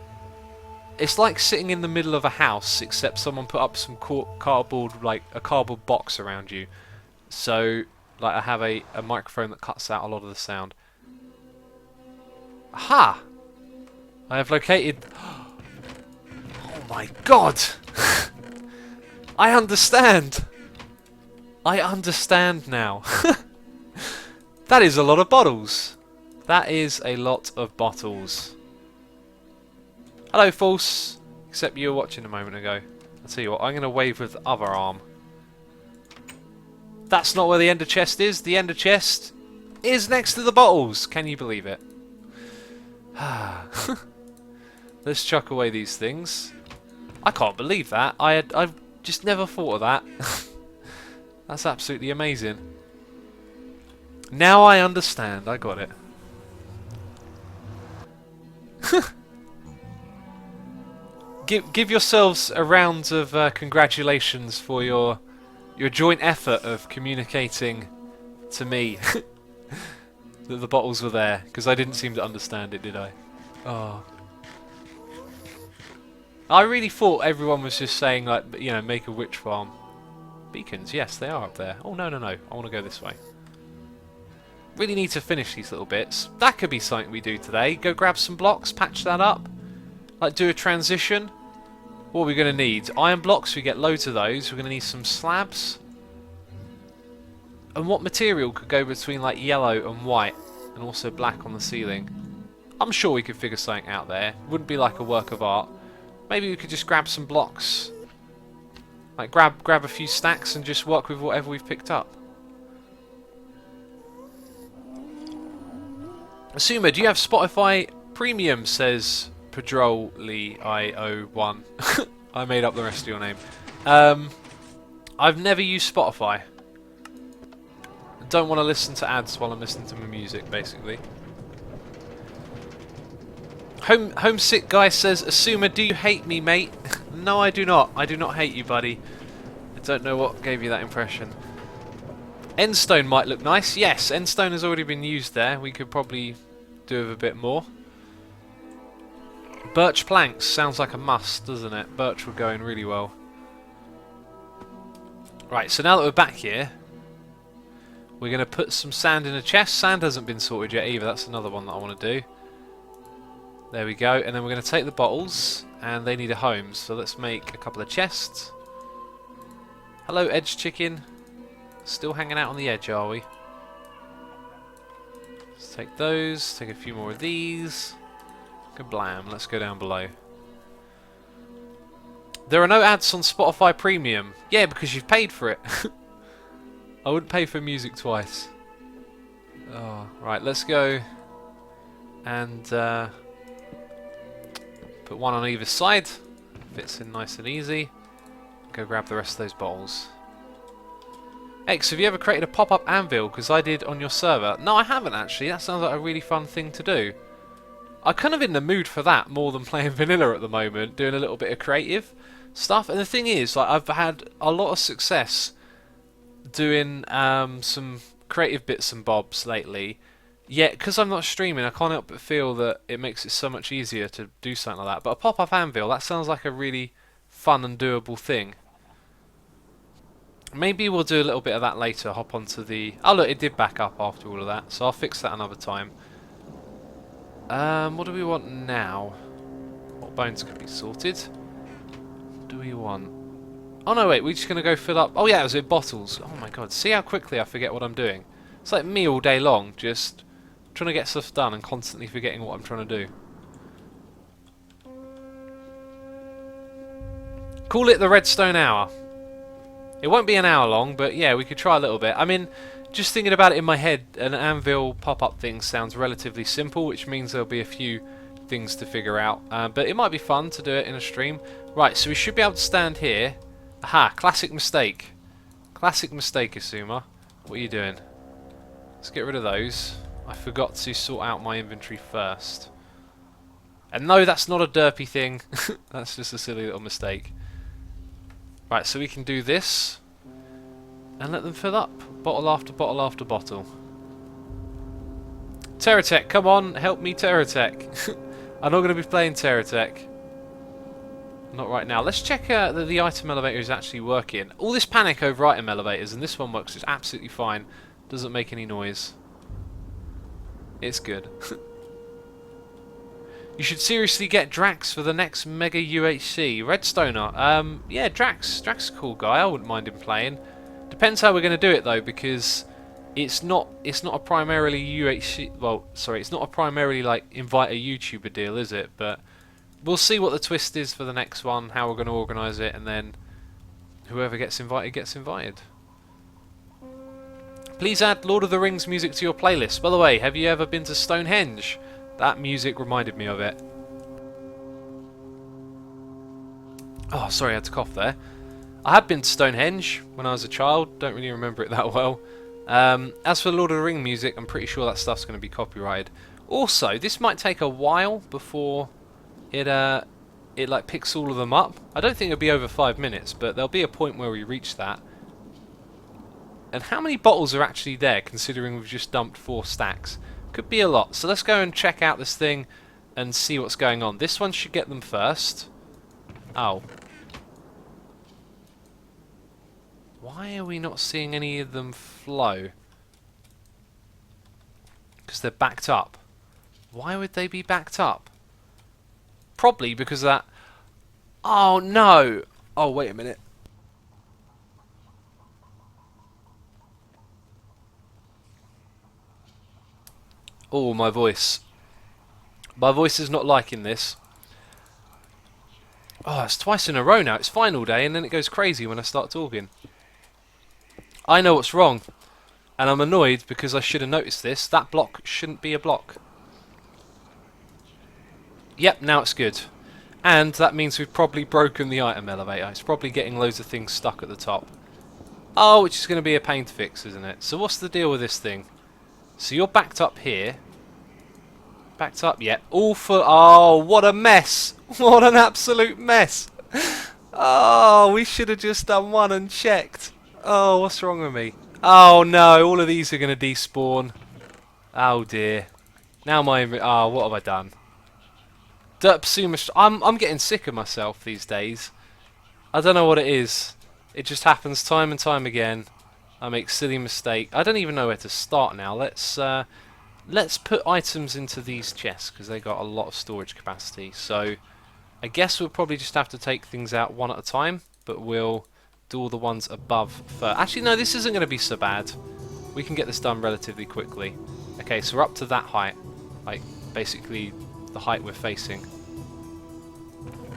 It's like sitting in the middle of a house, except someone put up some cardboard, like a cardboard box around you. So, like, I have a microphone that cuts out a lot of the sound. Aha! I have located... Oh my god! I understand! I understand now. That is a lot of bottles. That is a lot of bottles. Hello, False. Except you were watching a moment ago. I'll tell you what, I'm going to wave with the other arm. That's not where the ender chest is. The ender chest is next to the bottles. Can you believe it? Let's chuck away these things. I can't believe that. I've just never thought of that. That's absolutely amazing. Now I understand. I got it. Give yourselves a round of congratulations for your joint effort of communicating to me that the bottles were there, because I didn't seem to understand it, did I? Oh. I really thought everyone was just saying, like, you know, make a witch farm. Beacons, yes, they are up there. Oh, no, no, no. I want to go this way. Really need to finish these little bits. That could be something we do today. Go grab some blocks, patch that up. Like, do a transition. What are we going to need? Iron blocks, we get loads of those. We're going to need some slabs. And what material could go between, like, yellow and white? And also black on the ceiling? I'm sure we could figure something out there. Wouldn't be like a work of art. Maybe we could just grab some blocks. Like, grab a few stacks and just work with whatever we've picked up. Asuma, do you have Spotify Premium? Says Pedroli1. I made up the rest of your name. I've never used Spotify. I don't want to listen to ads while I'm listening to my music, basically. Homesick guy says, Asuma, do you hate me, mate? No, I do not. I do not hate you, buddy. I don't know what gave you that impression. Endstone might look nice. Yes, Endstone has already been used there. We could probably do with a bit more. Birch planks sounds like a must, doesn't it? Birch would go in really well. Right, so now that we're back here, we're going to put some sand in a chest. Sand hasn't been sorted yet either. That's another one that I want to do. There we go. And then we're going to take the bottles, and they need a home. So let's make a couple of chests. Hello, Edge Chicken. Still hanging out on the edge, are we? Let's take those. Take a few more of these. Kablam. Let's go down below. There are no ads on Spotify Premium. Yeah, because you've paid for it. I wouldn't pay for music twice. Oh, right, let's go and put one on either side. Fits in nice and easy. Go grab the rest of those bottles. X, have you ever created a pop-up anvil? Because I did on your server. No, I haven't actually. That sounds like a really fun thing to do. I'm kind of in the mood for that more than playing vanilla at the moment, doing a little bit of creative stuff. And the thing is, like, I've had a lot of success doing some creative bits and bobs lately. Yet, because I'm not streaming, I can't help but feel that it makes it so much easier to do something like that. But a pop-up anvil, that sounds like a really fun and doable thing. Maybe we'll do a little bit of that later, hop onto the... Oh look, it did back up after all of that, so I'll fix that another time. What do we want now? What bones can be sorted? What do we want? Oh no, wait, we're just going to go fill up... Oh yeah, it was with bottles. Oh my god, see how quickly I forget what I'm doing. It's like me all day long, just trying to get stuff done and constantly forgetting what I'm trying to do. Call it the Redstone Hour. It won't be an hour long, but yeah, we could try a little bit. I mean, just thinking about it in my head, an anvil pop-up thing sounds relatively simple, which means there'll be a few things to figure out. But it might be fun to do it in a stream. Right, so we should be able to stand here. Aha, classic mistake. Classic mistake, Asuma. What are you doing? Let's get rid of those. I forgot to sort out my inventory first. And no, that's not a derpy thing. That's just a silly little mistake. Right, so we can do this and let them fill up. Bottle after bottle after bottle. Terratech, come on, help me Terratech. I'm not going to be playing Terratech. Not right now. Let's check that the item elevator is actually working. All this panic over item elevators, and this one works just absolutely fine. Doesn't make any noise. It's good. You should seriously get Drax for the next Mega UHC. Redstoner. Yeah, Drax. Drax is a cool guy. I wouldn't mind him playing. Depends how we're going to do it though, because it's not a primarily UHC. Well, sorry, it's not a primarily like invite a YouTuber deal, is it? But we'll see what the twist is for the next one, how we're going to organise it, and then whoever gets invited gets invited. Please add Lord of the Rings music to your playlist. By the way, have you ever been to Stonehenge? That music reminded me of it. Oh, sorry, I had to cough there. I have been to Stonehenge when I was a child. Don't really remember it that well. As for Lord of the Ring music, I'm pretty sure that stuff's going to be copyrighted. Also, this might take a while before it like picks all of them up. I don't think it'll be over 5 minutes, but there'll be a point where we reach that. And how many bottles are actually there, considering we've just dumped 4 stacks? Could be a lot. So let's go and check out this thing and see what's going on. This one should get them first. Oh. Why are we not seeing any of them flow? Because they're backed up. Why would they be backed up? Probably because of that... Oh, no! Oh, wait a minute. Oh, my voice. My voice is not liking this. Oh, it's twice in a row now. It's final day and then it goes crazy when I start talking. I know what's wrong. And I'm annoyed because I should have noticed this. That block shouldn't be a block. Yep, now it's good. And that means we've probably broken the item elevator. It's probably getting loads of things stuck at the top. Oh, which is going to be a pain to fix, isn't it? So what's the deal with this thing? So you're backed up here. Backed up, yeah. All for... Oh, what a mess. What an absolute mess. Oh, we should have just done one and checked. Oh, what's wrong with me? Oh, no. All of these are going to despawn. Oh, dear. Now my... Oh, what have I done? I'm getting sick of myself these days. I don't know what it is. It just happens time and time again. I make silly mistakes. I don't even know where to start now. Let's put items into these chests because they got a lot of storage capacity. So I guess we'll probably just have to take things out one at a time, but we'll do all the ones above first. Actually, no, this isn't going to be so bad. We can get this done relatively quickly. Okay, so we're up to that height, like basically the height we're facing.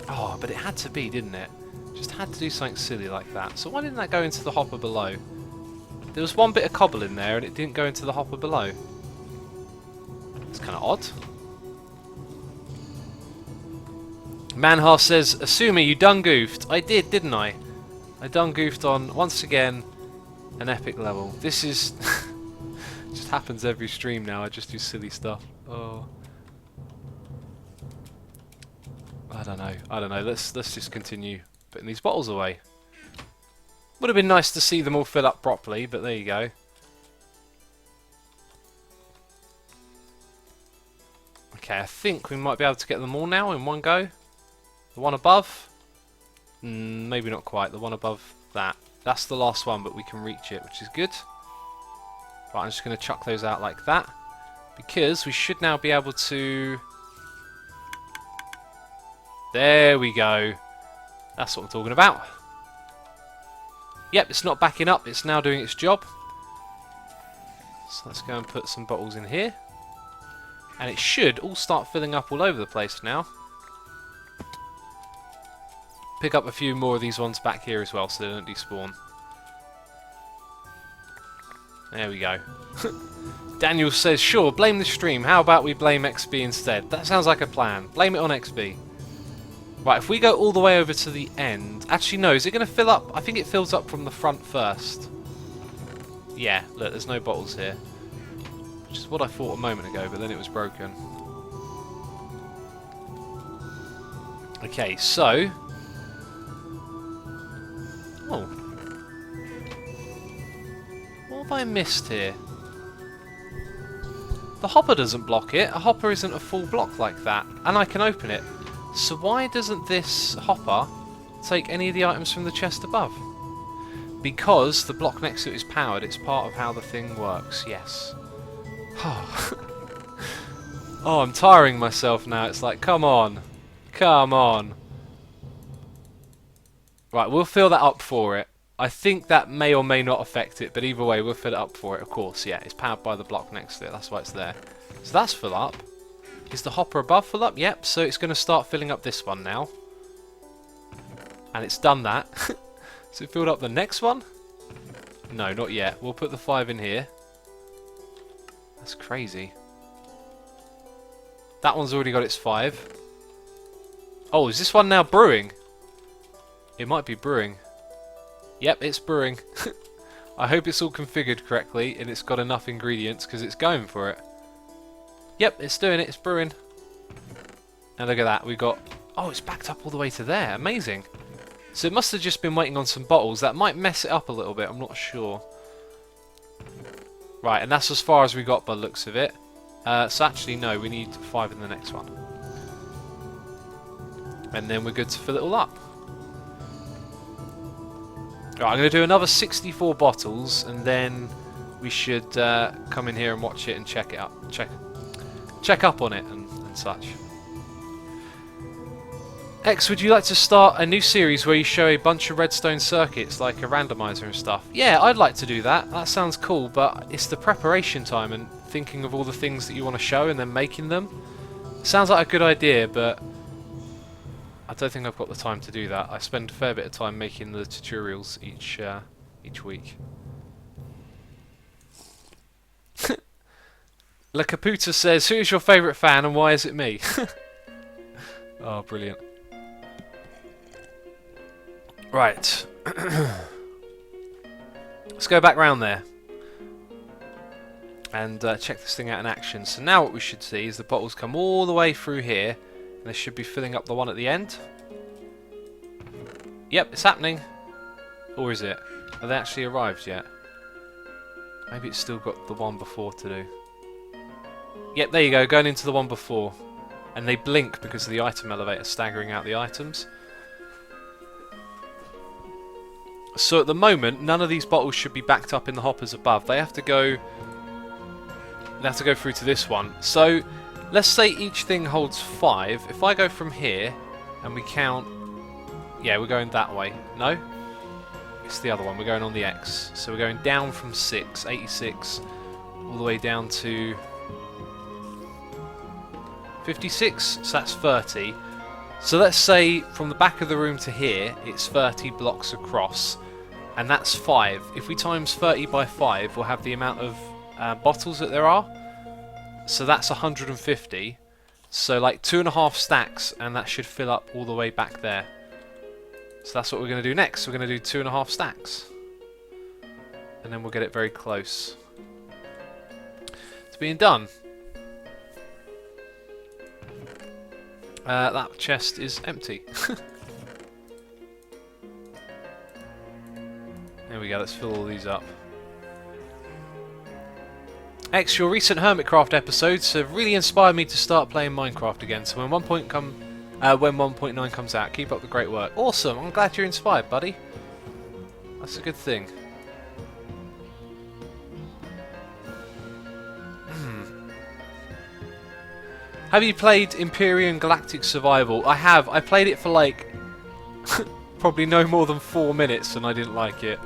Oh, but it had to be, didn't it? Just had to do something silly like that. So why didn't that go into the hopper below? There was one bit of cobble in there and it didn't go into the hopper below. It's kind of odd. Manhar says, Asuma, you done goofed. I did, didn't I? I done goofed on, once again, an epic level. This is... just happens every stream now. I just do silly stuff. Oh. I don't know. Let's just continue putting these bottles away. Would have been nice to see them all fill up properly, but there you go. Okay, I think we might be able to get them all now in one go. The one above? Maybe not quite. The one above that. That's the last one, but we can reach it, which is good. Right, I'm just going to chuck those out like that, because we should now be able to... There we go. That's what I'm talking about. Yep, it's not backing up, it's now doing its job. So let's go and put some bottles in here. And it should all start filling up all over the place now. Pick up a few more of these ones back here as well so they don't despawn. There we go. Daniel says, sure, blame the stream. How about we blame XB instead? That sounds like a plan. Blame it on XB. Right, if we go all the way over to the end... Actually, no, is it going to fill up? I think it fills up from the front first. Yeah, look, there's no bottles here. Which is what I thought a moment ago, but then it was broken. Okay, so... Oh. What have I missed here? The hopper doesn't block it. A hopper isn't a full block like that. And I can open it. So why doesn't this hopper take any of the items from the chest above? Because the block next to it is powered. It's part of how the thing works. Yes. Oh, I'm tiring myself now. It's like, come on. Come on. Right, we'll fill that up for it. I think that may or may not affect it, but either way, we'll fill it up for it, of course. Yeah, it's powered by the block next to it. That's why it's there. So that's full up. Is the hopper above full up? Yep, so it's going to start filling up this one now. And it's done that. So it filled up the next one? No, not yet. We'll put the 5 in here. That's crazy. That one's already got its 5. Oh, is this one now brewing? It might be brewing. Yep, it's brewing. I hope it's all configured correctly and it's got enough ingredients because it's going for it. Yep, it's doing it. It's brewing. And look at that. We got... Oh, it's backed up all the way to there. Amazing. So it must have just been waiting on some bottles. That might mess it up a little bit. I'm not sure. Right, and that's as far as we got by the looks of it. So actually, no. We need 5 in the next one. And then we're good to fill it all up. Right, I'm going to do another 64 bottles, and then we should come in here and watch it and check it up, check up on it and such. X, would you like to start a new series where you show a bunch of redstone circuits, like a randomizer and stuff? Yeah, I'd like to do that. That sounds cool, but it's the preparation time and thinking of all the things that you want to show and then making them. Sounds like a good idea, but I don't think I've got the time to do that. I spend a fair bit of time making the tutorials each week. La Caputa says, who is your favourite fan and why is it me? Oh, brilliant. Right. Let's go back round there and check this thing out in action. So now what we should see is the bottles come all the way through here. And they should be filling up the one at the end. Yep, it's happening. Or is it? Have they actually arrived yet? Maybe it's still got the one before to do. Yep, there you go, going into the one before. And they blink because of the item elevator staggering out the items. So at the moment, none of these bottles should be backed up in the hoppers above. They have to go through to this one. So let's say each thing holds 5. If I go from here and we count... Yeah, we're going that way. No? It's the other one. We're going on the X. So we're going down from 6, 86, all the way down to 56. So that's 30. So let's say from the back of the room to here, it's 30 blocks across. And that's 5. If we times 30 by 5, we'll have the amount of bottles that there are. So that's 150. So like 2.5 stacks, and that should fill up all the way back there. So that's what we're going to do next. We're going to do 2.5 stacks. And then we'll get it very close to being done. That chest is empty. There we go, let's fill all these up. X, your recent Hermitcraft episodes have really inspired me to start playing Minecraft again, so when 1.9 comes out, keep up the great work. Awesome, I'm glad you're inspired, buddy. That's a good thing. Have you played Imperium Galactic Survival? I have. I played it for like probably no more than 4 minutes and I didn't like it.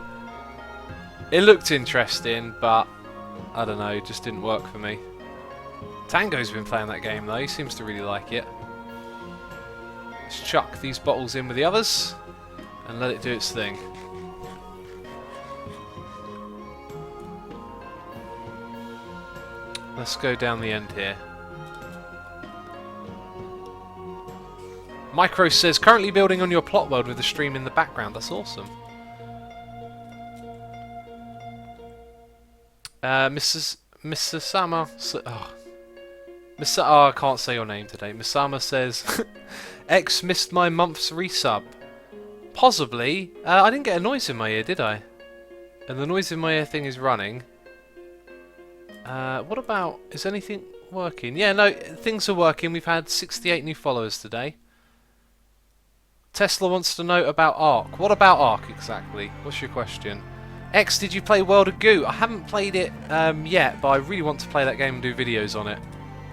It looked interesting, but I don't know, it just didn't work for me. Tango's been playing that game though, he seems to really like it. Let's chuck these bottles in with the others and let it do its thing. Let's go down the end here. Micro says, currently building on your plot world with the stream in the background. That's awesome. Mr. Sama... I can't say your name today. Misama says, X missed my month's resub. Possibly. I didn't get a noise in my ear, did I? And the noise in my ear thing is running. What about... Is anything working? Yeah, no, things are working. We've had 68 new followers today. Tesla wants to know about Ark. What about Ark exactly? What's your question? X, did you play World of Goo? I haven't played it yet, but I really want to play that game and do videos on it.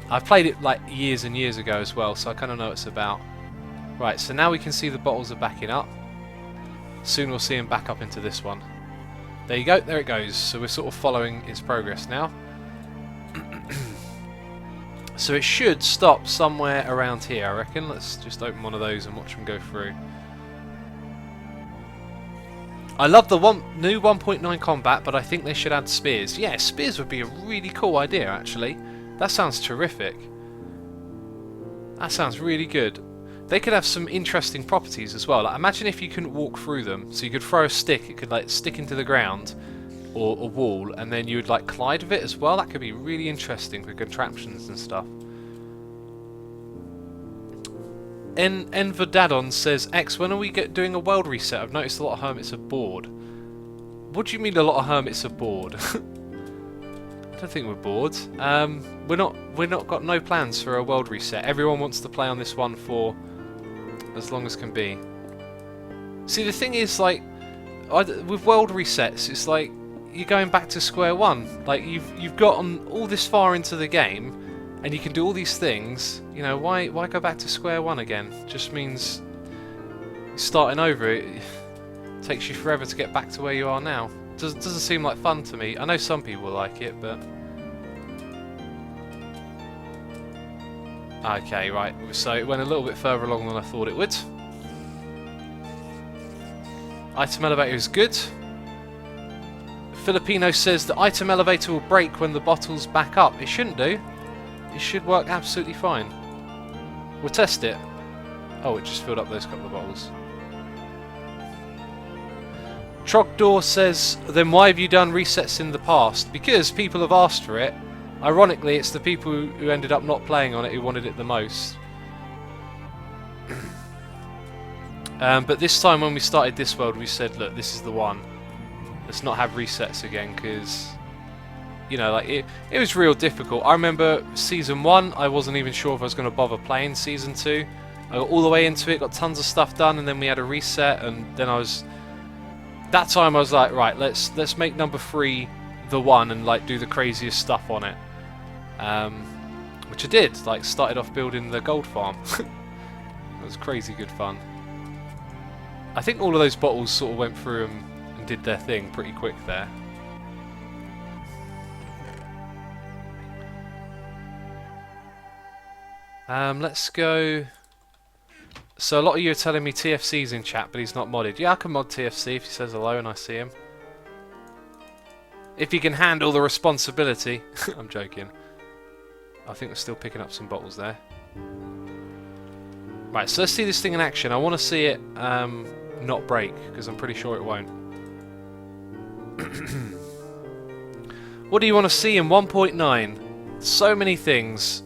I've played it like years and years ago as well, so I kind of know what it's about. Right, so now we can see the bottles are backing up. Soon we'll see them back up into this one. There you go, there it goes. So we're sort of following its progress now. So it should stop somewhere around here, I reckon. Let's just open one of those and watch them go through. I love the new 1.9 combat, but I think they should add spears. Yeah, spears would be a really cool idea, actually. That sounds terrific. That sounds really good. They could have some interesting properties as well. Like, imagine if you couldn't walk through them. So you could throw a stick, it could like stick into the ground or a wall, and then you would like collide with it as well. That could be really interesting for contraptions and stuff. Enverdadon says, X, when are we doing a world reset? I've noticed a lot of hermits are bored. What do you mean a lot of hermits are bored? I don't think we're bored. We're not got no plans for a world reset. Everyone wants to play on this one for as long as can be. See, the thing is, like, with world resets, it's like you're going back to square one. Like you've gotten all this far into the game, and you can do all these things. You know, why go back to square one again? Just means starting over. It takes you forever to get back to where you are now. Doesn't seem like fun to me. I know some people like it, but okay, right. So it went a little bit further along than I thought it would. Item elevator is good. Filipino says the item elevator will break when the bottles back up. It shouldn't do. It should work absolutely fine. We'll test it. Oh, it just filled up those couple of bottles. Trogdor says, then why have you done resets in the past? Because people have asked for it. Ironically, it's the people who ended up not playing on it who wanted it the most. But this time when we started this world, we said, look, this is the one. Let's not have resets again, because, you know, like it was real difficult. I remember Season 1, I wasn't even sure if I was going to bother playing Season 2. I got all the way into it, got tons of stuff done, and then we had a reset, and then that time I was like, right, let's make number 3 the one and like do the craziest stuff on it. Which I did, like started off building the gold farm. It was crazy good fun. I think all of those bottles sort of went through and did their thing pretty quick there. Let's go. So a lot of you are telling me TFC's in chat, but he's not modded. Yeah, I can mod TFC if he says hello and I see him. If he can handle the responsibility. I'm joking. I think we're still picking up some bottles there. Right, so let's see this thing in action. I want to see it not break, because I'm pretty sure it won't. What do you want to see in 1.9? So many things.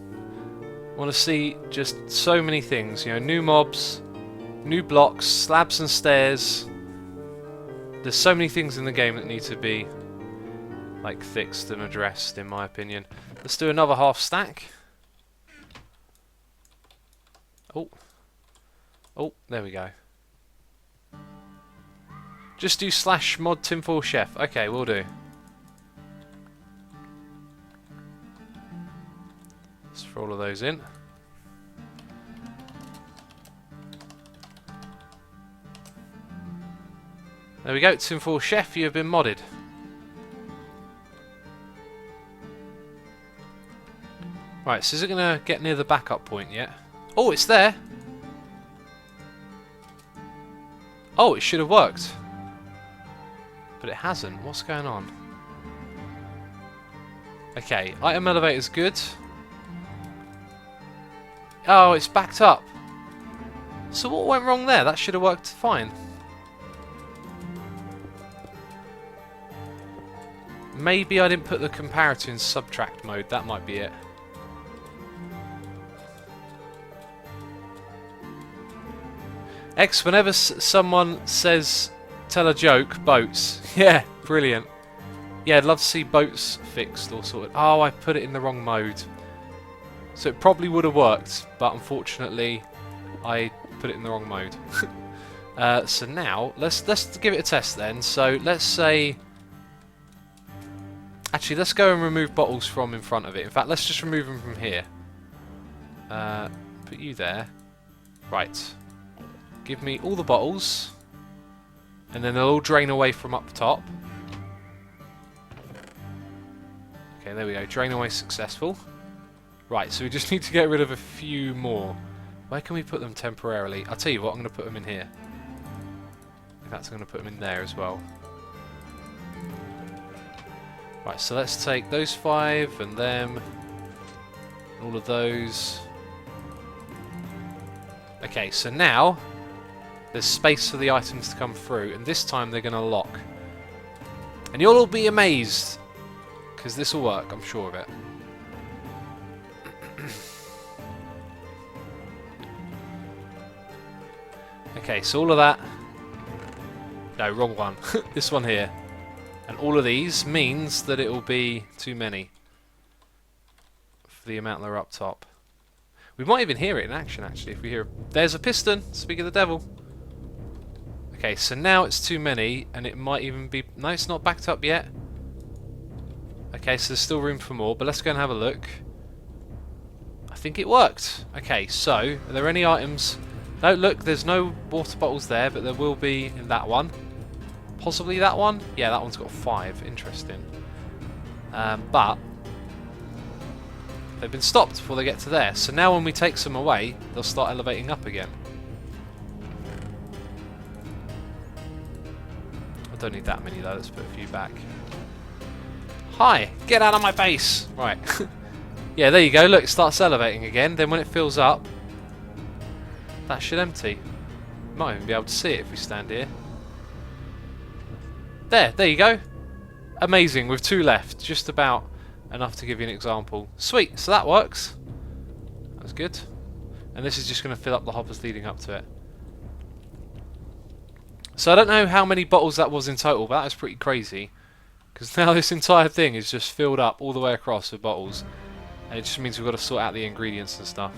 I want to see just so many things. You know, new mobs, new blocks, slabs and stairs. There's so many things in the game that need to be like fixed and addressed, in my opinion. Let's do another half stack. Oh, there we go. Just do / mod tinfoil chef. Okay, we'll do. Let's throw all of those in. There we go, tinfoil chef, you have been modded. Right, so is it going to get near the backup point yet? Oh, it's there! Oh, it should have worked. But it hasn't. What's going on? Okay, item elevator's good. Oh, it's backed up. So what went wrong there? That should have worked fine. Maybe I didn't put the comparator in subtract mode. That might be it. X, whenever someone says, tell a joke, boats. Yeah, brilliant. Yeah, I'd love to see boats fixed or sorted. Oh, I put it in the wrong mode. So it probably would have worked, but unfortunately, I put it in the wrong mode. So now, let's give it a test then. So let's say... Actually, let's go and remove bottles from in front of it. In fact, let's just remove them from here. Put you there. Right. Give me all the bottles. And then they'll all drain away from up top. Okay, there we go. Drain away successful. Right, so we just need to get rid of a few more. Where can we put them temporarily? I'll tell you what, I'm going to put them in here. In fact, I'm going to put them in there as well. Right, so let's take those 5 and them. And all of those. Okay, so now there's space for the items to come through, and this time they're going to lock. And you'll all be amazed, because this will work, I'm sure of it. Okay, so all of that... No, wrong one. This one here. And all of these means that it will be too many for the amount that are up top. We might even hear it in action, actually, if we hear... There's a piston! Speak of the devil! Okay, so now it's too many, and it might even be... No, it's not backed up yet. Okay, so there's still room for more, but let's go and have a look. I think it worked. Okay, so, are there any items... No, look, there's no water bottles there, but there will be in that one. Possibly that one? Yeah, that one's got 5. Interesting. But they've been stopped before they get to there. So now when we take some away, they'll start elevating up again. I don't need that many though, let's put a few back. Hi! Get out of my base! Right. Yeah, there you go, look, it starts elevating again. Then when it fills up, that should empty. Might even be able to see it if we stand here. There you go. Amazing, with 2 left. Just about enough to give you an example. Sweet, so that works. That's good. And this is just going to fill up the hoppers leading up to it. So I don't know how many bottles that was in total, but that was pretty crazy. Because now this entire thing is just filled up all the way across with bottles. And it just means we've got to sort out the ingredients and stuff.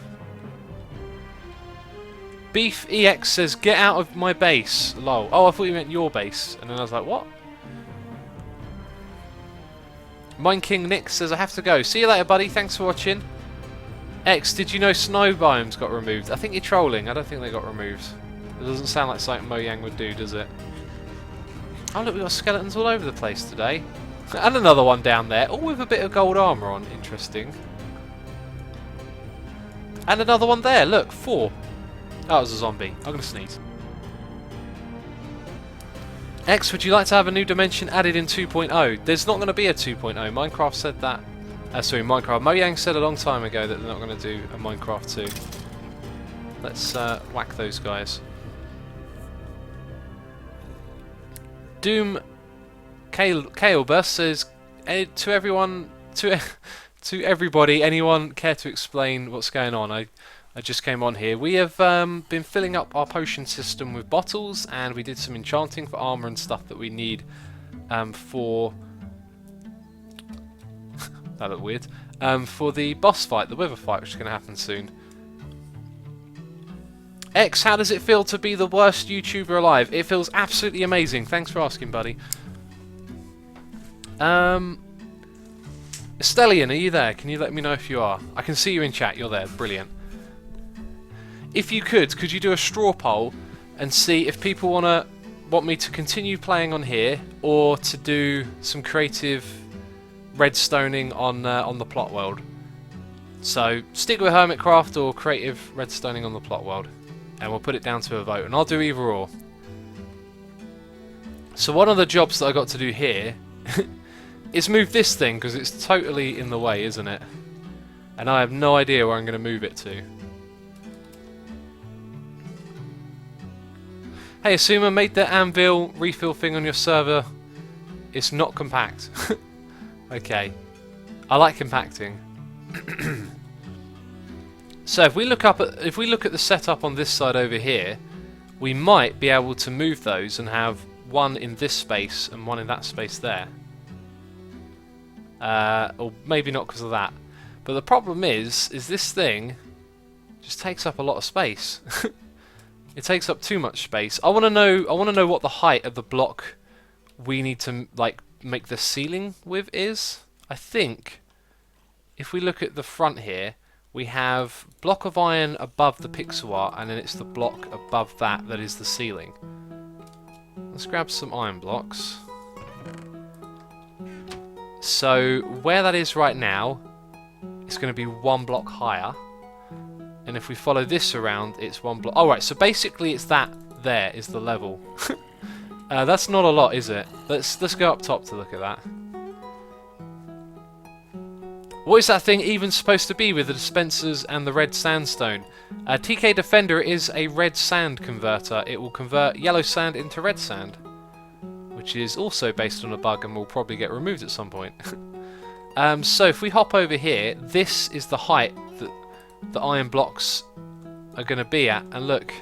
Beef EX says, get out of my base. Lol. Oh, I thought you meant your base. And then I was like, what? Mine King Nick says, I have to go. See you later, buddy. Thanks for watching. X, did you know snow biomes got removed? I think you're trolling. I don't think they got removed. It doesn't sound like something Mojang would do, does it? Oh, look, we've got skeletons all over the place today. And another one down there. All with a bit of gold armour on. Interesting. And another one there. Look, 4. Oh, it was a zombie. I'm going to sneeze. X, would you like to have a new dimension added in 2.0? There's not going to be a 2.0. Minecraft said that. Sorry, Minecraft. Mojang said a long time ago that they're not going to do a Minecraft 2. Let's whack those guys. Doom Kaleburst says, to everyone, to everybody, anyone care to explain what's going on? I just came on here. We have been filling up our potion system with bottles, and we did some enchanting for armor and stuff that we need for... that looked weird. For the boss fight, the wither fight, which is going to happen soon. X, how does it feel to be the worst YouTuber alive? It feels absolutely amazing. Thanks for asking, buddy. Stellian, are you there? Can you let me know if you are? I can see you in chat. You're there. Brilliant. If you could you do a straw poll and see if people want me to continue playing on here or to do some creative redstoning on the plot world? So stick with Hermitcraft or creative redstoning on the plot world, and we'll put it down to a vote, and I'll do either or. So one of the jobs that I got to do here is move this thing, because it's totally in the way, isn't it? And I have no idea where I'm going to move it to. Hey Asuma, made the anvil refill thing on your server. It's not compact. Okay. I like compacting. So if we look at the setup on this side over here, we might be able to move those and have one in this space and one in that space there. Or maybe not because of that. But the problem is this thing just takes up a lot of space. It takes up too much space. I want to know what the height of the block we need to like make the ceiling with is. I think if we look at the front here, we have block of iron above the pixel art, and then it's the block above that that is the ceiling. Let's grab some iron blocks. So where that is right now, it's going to be one block higher. And if we follow this around, it's one block. Alright, so basically it's that there is the level. That's not a lot, is it? Let's go up top to look at that. What is that thing even supposed to be with the dispensers and the red sandstone? TK Defender is a red sand converter. It will convert yellow sand into red sand, which is also based on a bug and will probably get removed at some point. So if we hop over here, this is the height that the iron blocks are going to be at, and look,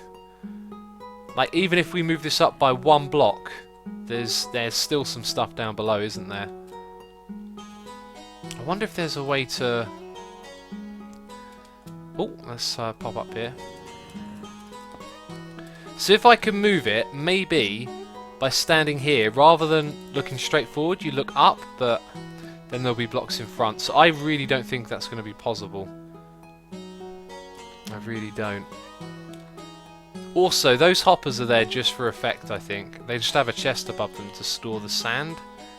like even if we move this up by one block, there's still some stuff down below, isn't there? I wonder if there's a way to... Oh, let's pop up here. So if I can move it, maybe by standing here, rather than looking straight forward, you look up, but then there'll be blocks in front. So I really don't think that's going to be possible. I really don't. Also, those hoppers are there just for effect, I think. They just have a chest above them to store the sand,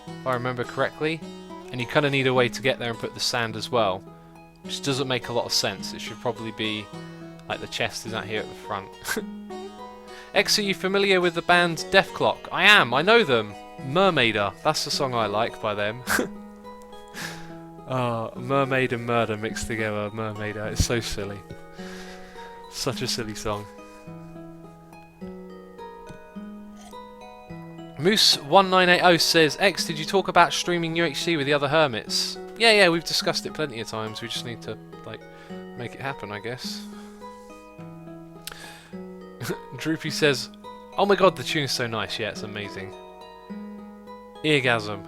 if I remember correctly. And you kind of need a way to get there and put the sand as well, which doesn't make a lot of sense. It should probably be like the chest is out here at the front. X, are you familiar with the band Def Clock? I am, I know them. Mermaider, that's the song I like by them. Mermaid and murder mixed together, Mermaider, it's so silly. Such a silly song. Moose1980 says, X, did you talk about streaming UHC with the other hermits? Yeah, we've discussed it plenty of times. We just need to, like, make it happen, I guess. Droopy says, oh my god, the tune is so nice. Yeah, it's amazing. Eargasm.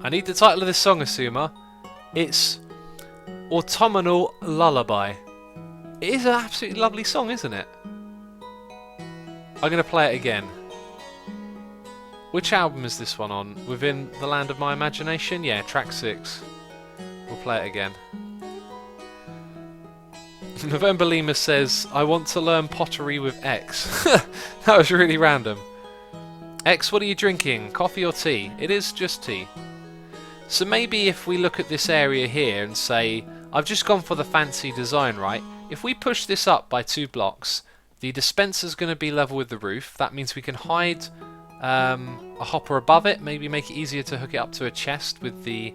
I need the title of this song, Asuma. It's Autumnal Lullaby. It is an absolutely lovely song, isn't it? I'm going to play it again. Which album is this one on? Within the Land of My Imagination? Yeah, track 6. We'll play it again. November Lima says, I want to learn pottery with X. That was really random. X, what are you drinking? Coffee or tea? It is just tea. So maybe if we look at this area here and say, I've just gone for the fancy design, right? If we push this up by 2 blocks, the dispenser's going to be level with the roof. That means we can hide a hopper above it, maybe make it easier to hook it up to a chest with the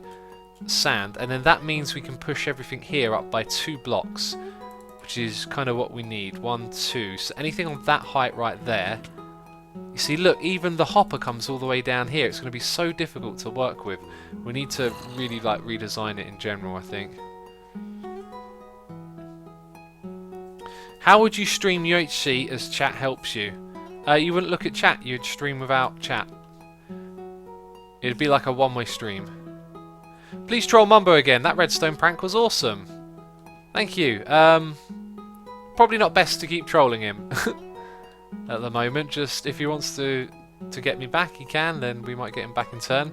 sand, and then that means we can push everything here up by 2 blocks, which is kind of what we need. 1, 2, so anything on that height right there. You see, look, even the hopper comes all the way down here. It's going to be so difficult to work with. We need to really like redesign it in general, I think. How would you stream UHC as chat helps you? You wouldn't look at chat, you'd stream without chat. It'd be like a one-way stream. Please troll Mumbo again, that redstone prank was awesome. Thank you. probably not best to keep trolling him at the moment. Just if he wants to get me back, he can. Then we might get him back in turn.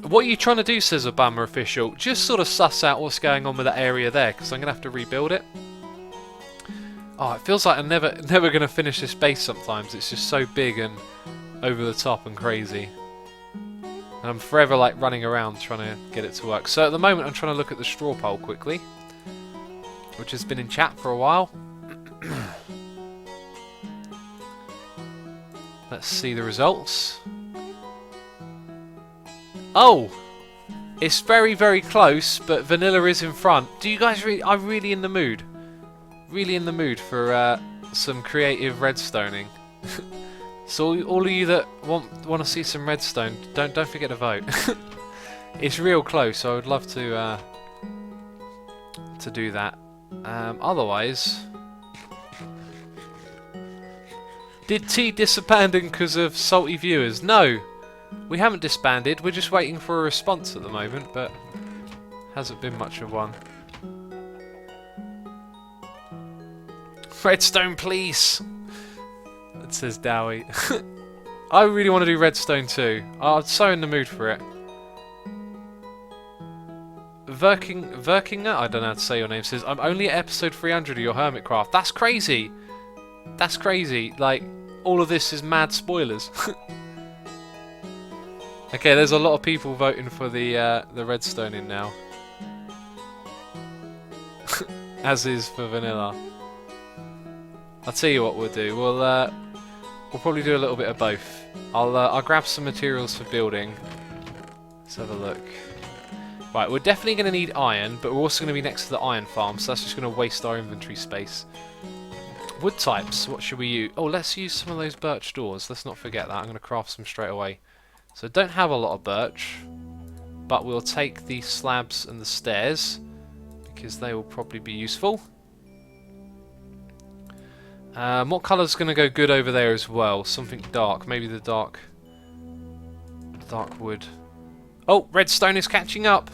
What are you trying to do, says Obama official? Just sort of suss out what's going on with that area there, because I'm going to have to rebuild it. Oh, it feels like I'm never going to finish this base sometimes. It's just so big and over the top and crazy. And I'm forever like running around trying to get it to work. So at the moment I'm trying to look at the straw pole quickly, which has been in chat for a while. Let's see the results. Oh! It's very, very close, but vanilla is in front. Do you guys really... I'm really in the mood. Really in the mood for some creative redstoning. So all of you that want to see some redstone, don't forget to vote. It's real close, so I would love to do that. Otherwise... Did T disabandon because of salty viewers? No! We haven't disbanded, we're just waiting for a response at the moment, but hasn't been much of one. Redstone, please! It says Dowie. I really want to do redstone too. I'm so in the mood for it. Verkinger? I don't know how to say your name. Says, I'm only at episode 300 of your Hermitcraft. That's crazy! That's crazy. Like, all of this is mad spoilers. Okay, there's a lot of people voting for the redstoning now. As is for vanilla. I'll tell you what we'll do. We'll probably do a little bit of both. I'll grab some materials for building. Let's have a look. Right, we're definitely going to need iron, but we're also going to be next to the iron farm, so that's just going to waste our inventory space. Wood types, what should we use? Oh, let's use some of those birch doors. Let's not forget that. I'm going to craft some straight away. So don't have a lot of birch, but we'll take the slabs and the stairs, because they will probably be useful. What colour's going to go good over there as well? Something dark. Maybe the dark wood. Oh, redstone is catching up!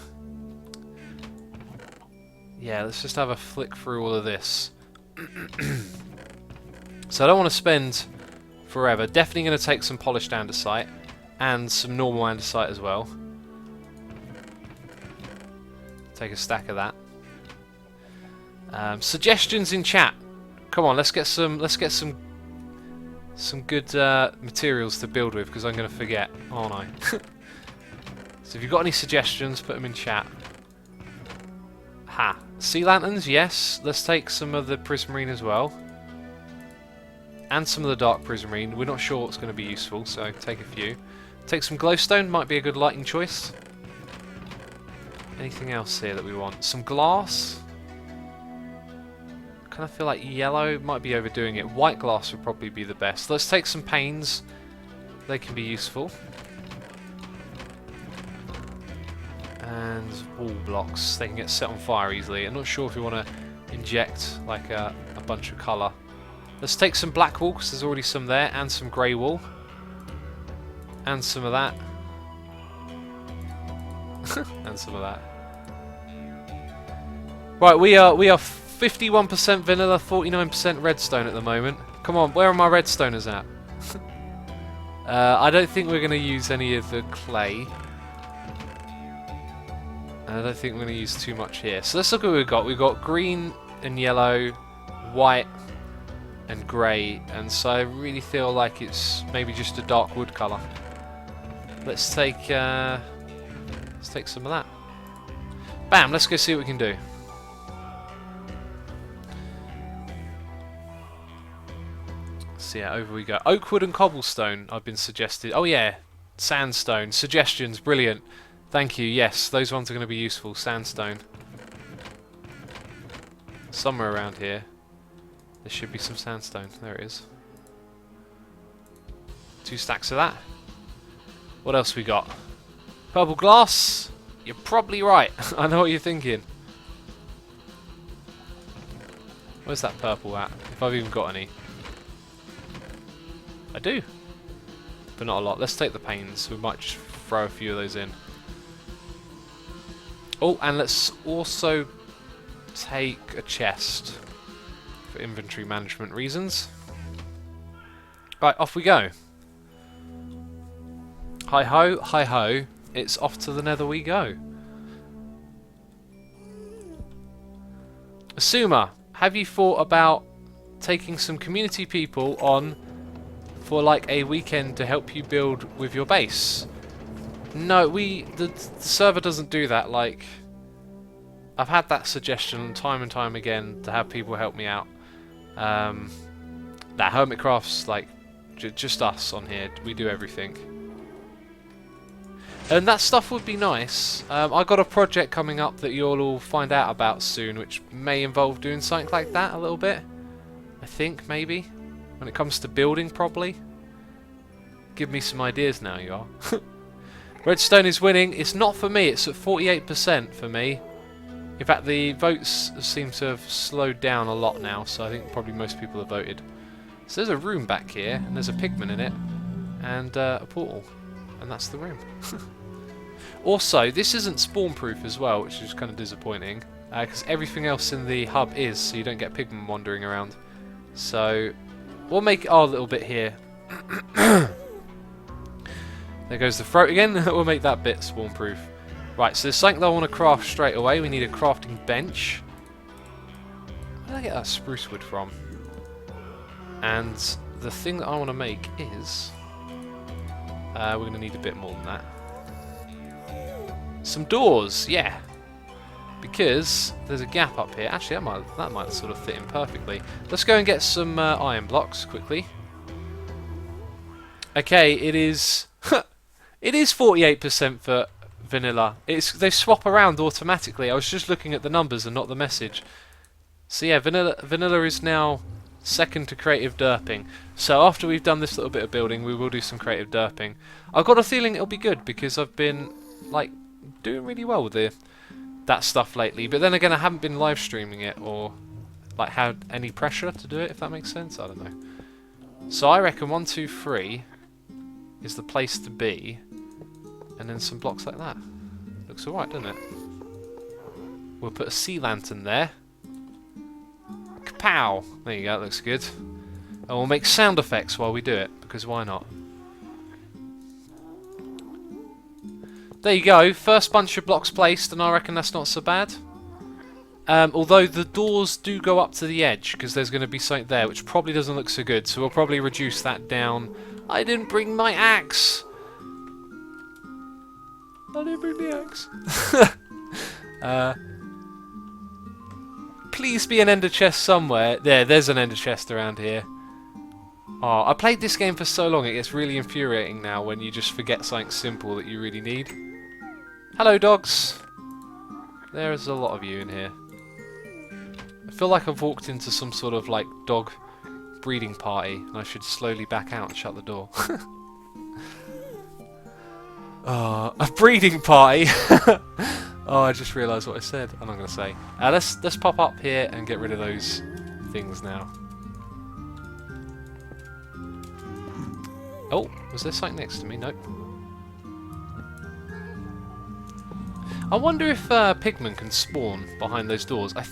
Yeah, let's just have a flick through all of this. So I don't want to spend forever. Definitely going to take some polished andesite and some normal andesite as well. Take a stack of that. Suggestions in chat. Come on, let's get some good materials to build with, because I'm going to forget, aren't I? So if you've got any suggestions, put them in chat. Ha! Sea lanterns, yes. Let's take some of the prismarine as well. And some of the dark prismarine. We're not sure what's going to be useful, so take a few. Take some glowstone, might be a good lighting choice. Anything else here that we want? Some glass. I kind of feel like yellow might be overdoing it. White glass would probably be the best. Let's take some panes. They can be useful. And wall blocks. They can get set on fire easily. I'm not sure if we want to inject like a bunch of colour. Let's take some black wool, because there's already some there, and some grey wool. And some of that. And some of that. Right, we are 51% vanilla, 49% redstone at the moment. Come on, where are my redstoners at? I don't think we're going to use any of the clay. I don't think we're going to use too much here. So let's look at what we've got. We've got green and yellow, white and grey. And so I really feel like it's maybe just a dark wood colour. Let's take some of that. Bam, let's go see what we can do. So yeah, over we go. Oakwood and cobblestone I've been suggested. Oh yeah, sandstone. Suggestions, brilliant. Thank you, yes, those ones are going to be useful. Sandstone. Somewhere around here there should be some sandstone. There it is. 2 stacks of that. What else we got? Purple glass? You're probably right. I know what you're thinking. Where's that purple at? If I've even got any. I do. But not a lot. Let's take the panes. We might just throw a few of those in. Oh, and let's also take a chest for inventory management reasons. Right, off we go. Hi ho, hi ho. It's off to the nether we go. Asuma, have you thought about taking some community people on for like a weekend to help you build with your base? No, the server doesn't do that. Like, I've had that suggestion time and time again to have people help me out. That Hermitcraft's like just us on here. We do everything. And that stuff would be nice. I got a project coming up that you'll all find out about soon, which may involve doing something like that a little bit. I think, maybe. When it comes to building, probably. Give me some ideas now, you are. Redstone is winning. It's not for me. It's at 48% for me. In fact, the votes seem to have slowed down a lot now, so I think probably most people have voted. So there's a room back here, and there's a pigman in it, and a portal. And that's the room. Also, this isn't spawn-proof as well, which is kind of disappointing, because everything else in the hub is, so you don't get pigmen wandering around. So, we'll make our little bit here. There goes the throat again. We'll make that bit spawn-proof. Right, so there's something that I want to craft straight away. We need a crafting bench. Where did I get that spruce wood from? And the thing that I want to make is... we're going to need a bit more than that. Some doors, yeah. Because there's a gap up here. Actually, that might sort of fit in perfectly. Let's go and get some iron blocks quickly. Okay, it is... it is 48% for vanilla. They swap around automatically. I was just looking at the numbers and not the message. So yeah, vanilla is now second to creative derping. So after we've done this little bit of building, we will do some creative derping. I've got a feeling it'll be good because I've been like doing really well with that stuff lately. But then again, I haven't been live streaming it or like had any pressure to do it, if that makes sense. I don't know. So I reckon 1, 2, 3 is the place to be, and then some blocks like that. Looks alright, doesn't it? We'll put a sea lantern there. Kapow! There you go, that looks good. And we'll make sound effects while we do it, because why not? There you go, first bunch of blocks placed, and I reckon that's not so bad. Although the doors do go up to the edge, because there's going to be something there, which probably doesn't look so good, so we'll probably reduce that down. I didn't bring my axe! I didn't bring the axe. Please be an ender chest somewhere. There's an ender chest around here. Oh, I played this game for so long, it gets really infuriating now when you just forget something simple that you really need. Hello, dogs. There's a lot of you in here. I feel like I've walked into some sort of like dog breeding party and I should slowly back out and shut the door. A breeding party? Oh, I just realised what I said. I'm not going to say. Let's pop up here and get rid of those things now. Oh, was there something next to me? Nope. I wonder if pigmen can spawn behind those doors. I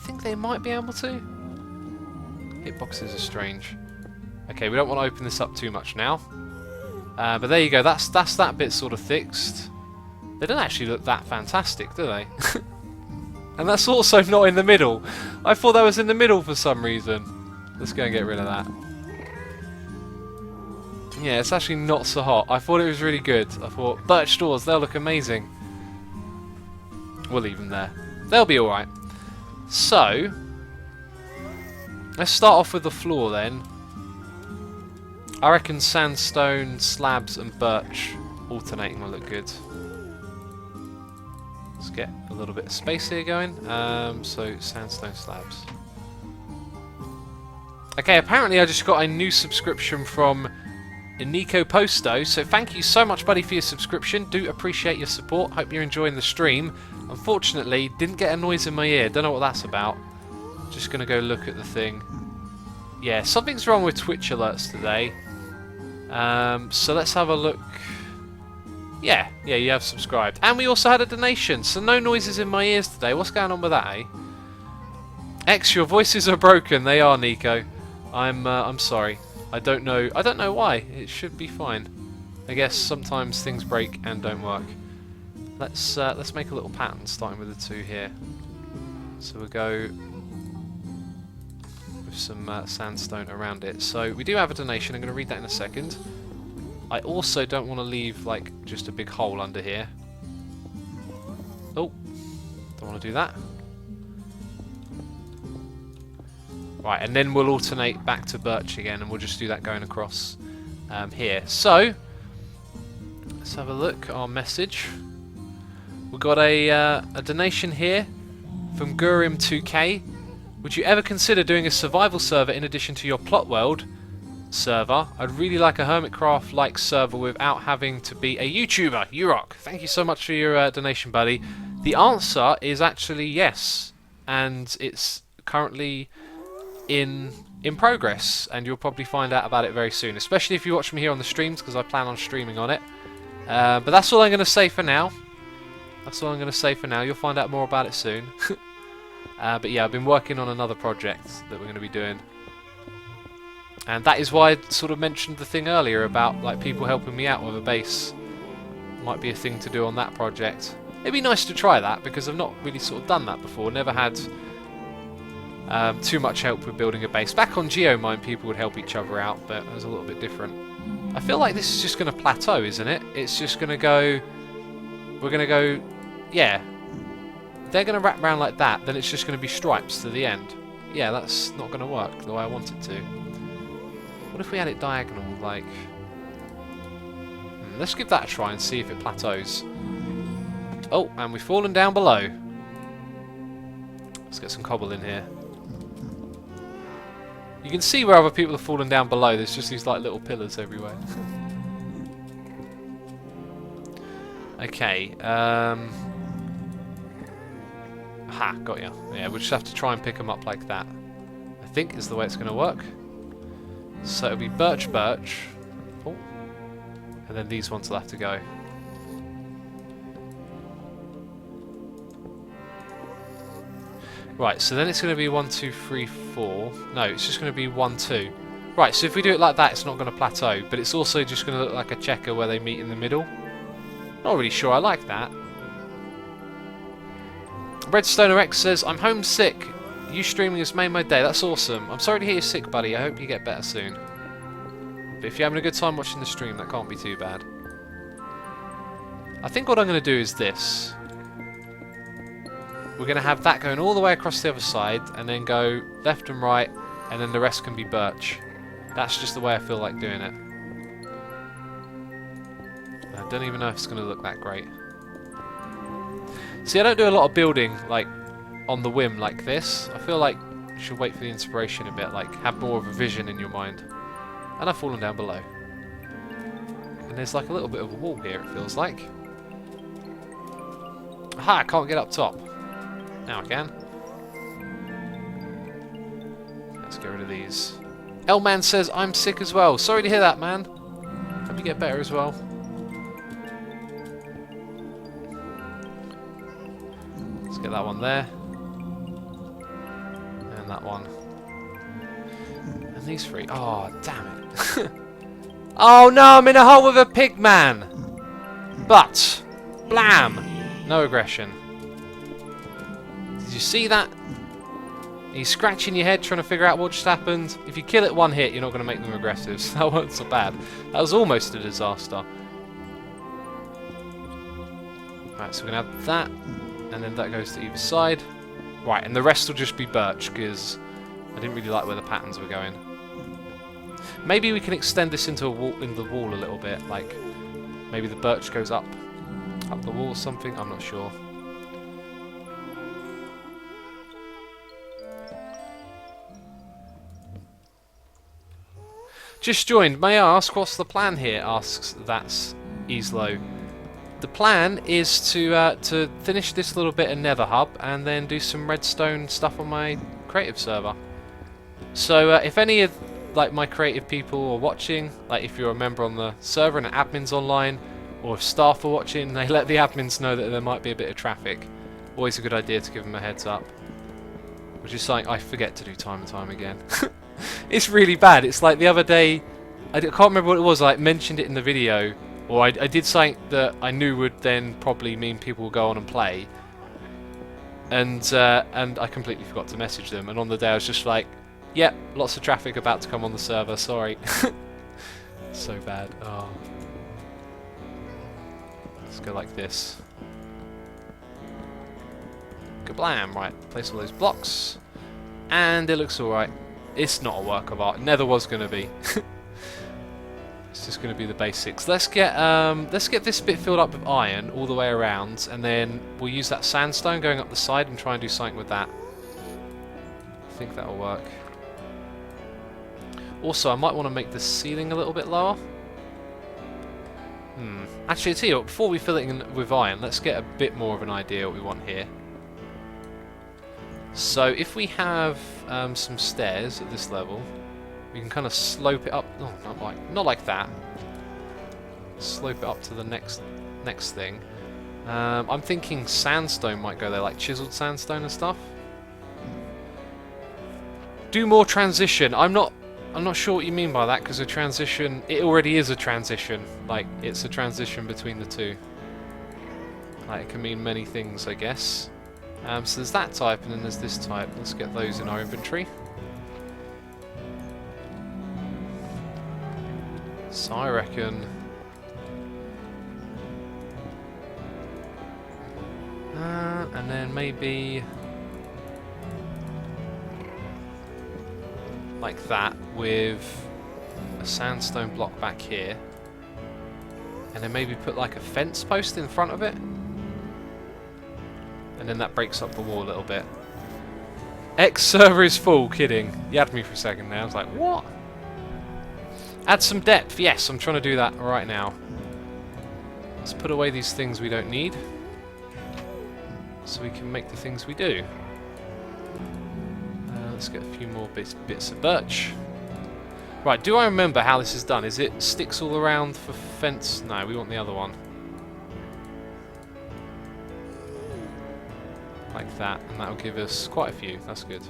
think they might be able to. Hitboxes are strange. Okay, we don't want to open this up too much now. But there you go. That's that bit sort of fixed. They don't actually look that fantastic, do they? And that's also not in the middle. I thought that was in the middle for some reason. Let's go and get rid of that. Yeah, it's actually not so hot. I thought it was really good. I thought, birch doors, they'll look amazing. We'll leave them there. They'll be alright. So, let's start off with the floor then. I reckon sandstone, slabs and birch alternating will look good. Let's get a little bit of space here going. So, sandstone slabs. Okay, apparently I just got a new subscription from Nico Posto, so thank you so much, buddy, for your subscription. Do appreciate your support. Hope you're enjoying the stream. Unfortunately, didn't get a noise in my ear. Don't know what that's about. Just gonna go look at the thing. Yeah, something's wrong with Twitch alerts today. So let's have a look. Yeah, you have subscribed. And we also had a donation, so no noises in my ears today. What's going on with that, eh? X, your voices are broken. They are, Nico. I'm sorry. I don't know why. It should be fine. I guess sometimes things break and don't work. Let's make a little pattern starting with the 2 here. So we'll go with some sandstone around it. So we do have a donation. I'm going to read that in a second. I also don't want to leave like just a big hole under here. Oh, don't want to do that. Right, and then we'll alternate back to birch again, and we'll just do that going across here. So let's have a look. Our message. We've got a donation here from Gurim2K. Would you ever consider doing a survival server in addition to your Plot World server? I'd really like a Hermitcraft-like server without having to be a YouTuber. You rock. Thank you so much for your donation, buddy. The answer is actually yes, and it's currently in progress, and you'll probably find out about it very soon, especially if you watch me here on the streams, because I plan on streaming on it. But that's all I'm going to say for now. You'll find out more about it soon. But yeah, I've been working on another project that we're going to be doing. And that is why I sort of mentioned the thing earlier about like people helping me out with a base. Might be a thing to do on that project. It'd be nice to try that, because I've not really sort of done that before. Never had too much help with building a base. Back on GeoMine, people would help each other out, but it was a little bit different. I feel like this is just going to plateau, isn't it? It's just going to go... We're going to go... Yeah. They're going to wrap around like that, then it's just going to be stripes to the end. Yeah, that's not going to work the way I want it to. What if we had it diagonal, like... let's give that a try and see if it plateaus. Oh, and we've fallen down below. Let's get some cobble in here. You can see where other people have fallen down below. There's just these like little pillars everywhere. Okay. Ha, got ya. Yeah, we'll just have to try and pick them up like that. I think is the way it's going to work. So it'll be birch. Oh. And then these ones will have to go. Right, so then it's going to be 1, 2, 3, 4. No, it's just going to be 1, 2. Right, so if we do it like that, it's not going to plateau, but it's also just going to look like a checker where they meet in the middle. Not really sure I like that. Redstoner X says, I'm homesick. You streaming has made my day. That's awesome. I'm sorry to hear you're sick, buddy. I hope you get better soon. But if you're having a good time watching the stream, that can't be too bad. I think what I'm going to do is this. We're going to have that going all the way across the other side, and then go left and right, and then the rest can be birch. That's just the way I feel like doing it. I don't even know if it's going to look that great. See, I don't do a lot of building like on the whim like this. I feel like you should wait for the inspiration a bit, like have more of a vision in your mind. And I've fallen down below. And there's like a little bit of a wall here, it feels like. Aha, I can't get up top. Now I can. Let's get rid of these. L-Man says, I'm sick as well. Sorry to hear that, man. Hope you get better as well. Let's get that one there. And that one. And these three. Oh, damn it. Oh no, I'm in a hole with a pig man. But, blam. No aggression. Did you see that? He's scratching your head trying to figure out what just happened. If you kill it one hit, you're not going to make them aggressive. So that wasn't so bad. That was almost a disaster. Right, so we're going to have that. And then that goes to either side. Right, and the rest will just be birch, because I didn't really like where the patterns were going. Maybe we can extend this into the wall a little bit. Like, maybe the birch goes up the wall or something. I'm not sure. Just joined. May I ask what's the plan here? Asks That's Easlow. The plan is to finish this little bit of Nether Hub and then do some redstone stuff on my creative server. So if any of like my creative people are watching, like if you're a member on the server and an admin's online, or if staff are watching, they let the admins know that there might be a bit of traffic. Always a good idea to give them a heads up. which is something I forget to do time and time again. It's really bad. It's like the other day, I can't remember what it was, I mentioned it in the video, or I did something that I knew would then probably mean people will go on and play, and I completely forgot to message them, and on the day I was just like, yep, lots of traffic about to come on the server, sorry. So bad. Oh. Let's go like this. Kablam! Right, place all those blocks, and it looks alright. It's not a work of art. It never was going to be. It's just going to be the basics. Let's get this bit filled up with iron all the way around, and then we'll use that sandstone going up the side and try and do something with that. I think that'll work. Also, I might want to make the ceiling a little bit lower. Actually, tell you what, before we fill it in with iron, let's get a bit more of an idea what we want here. So if we have some stairs at this level, we can kind of slope it up. Oh, not like that. Slope it up to the next thing. I'm thinking sandstone might go there, like chiseled sandstone and stuff. Do more transition. I'm not sure what you mean by that, because a transition, it already is a transition. Like, it's a transition between the two. Like, it can mean many things, I guess. So there's that type, and then there's this type. Let's get those in our inventory. So I reckon... and then maybe... like that, with a sandstone block back here. And then maybe put like a fence post in front of it. And then that breaks up the wall a little bit. X server is full, kidding. You had me for a second there, I was like, what? Add some depth, yes, I'm trying to do that right now. Let's put away these things we don't need, so we can make the things we do. Let's get a few more bits of birch. Right, do I remember how this is done? Is it sticks all around for fence? No, we want the other one. Like that, and that'll give us quite a few. That's good.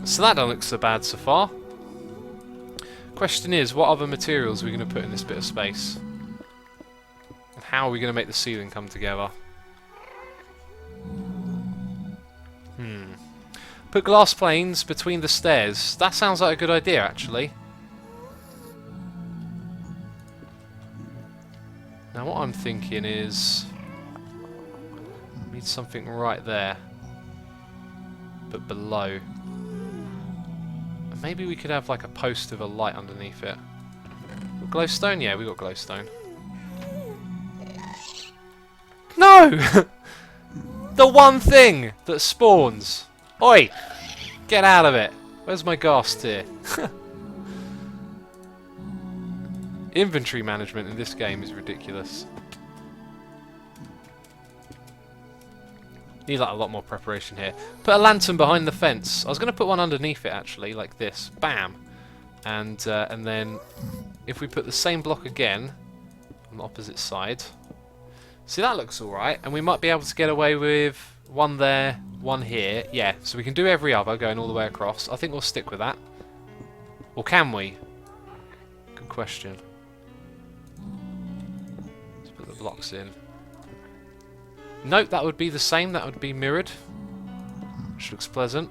So that don't look so bad so far. Question is, what other materials are we going to put in this bit of space? And how are we going to make the ceiling come together? Put glass planes between the stairs. That sounds like a good idea, actually. Now what I'm thinking is... I need something right there. But below. Maybe we could have like a post with a light underneath it. Glowstone? Yeah, we got glowstone. No! The one thing that spawns! Oi! Get out of it! Where's my ghast tier? Inventory management in this game is ridiculous. Need like a lot more preparation here. Put a lantern behind the fence. I was going to put one underneath it actually, like this. Bam! And then if we put the same block again on the opposite side. See, that looks alright, and we might be able to get away with one there, one here. Yeah, so we can do every other going all the way across. I think we'll stick with that. Or can we? Good question. Let's put the blocks in. Nope, that would be the same. That would be mirrored, which looks pleasant.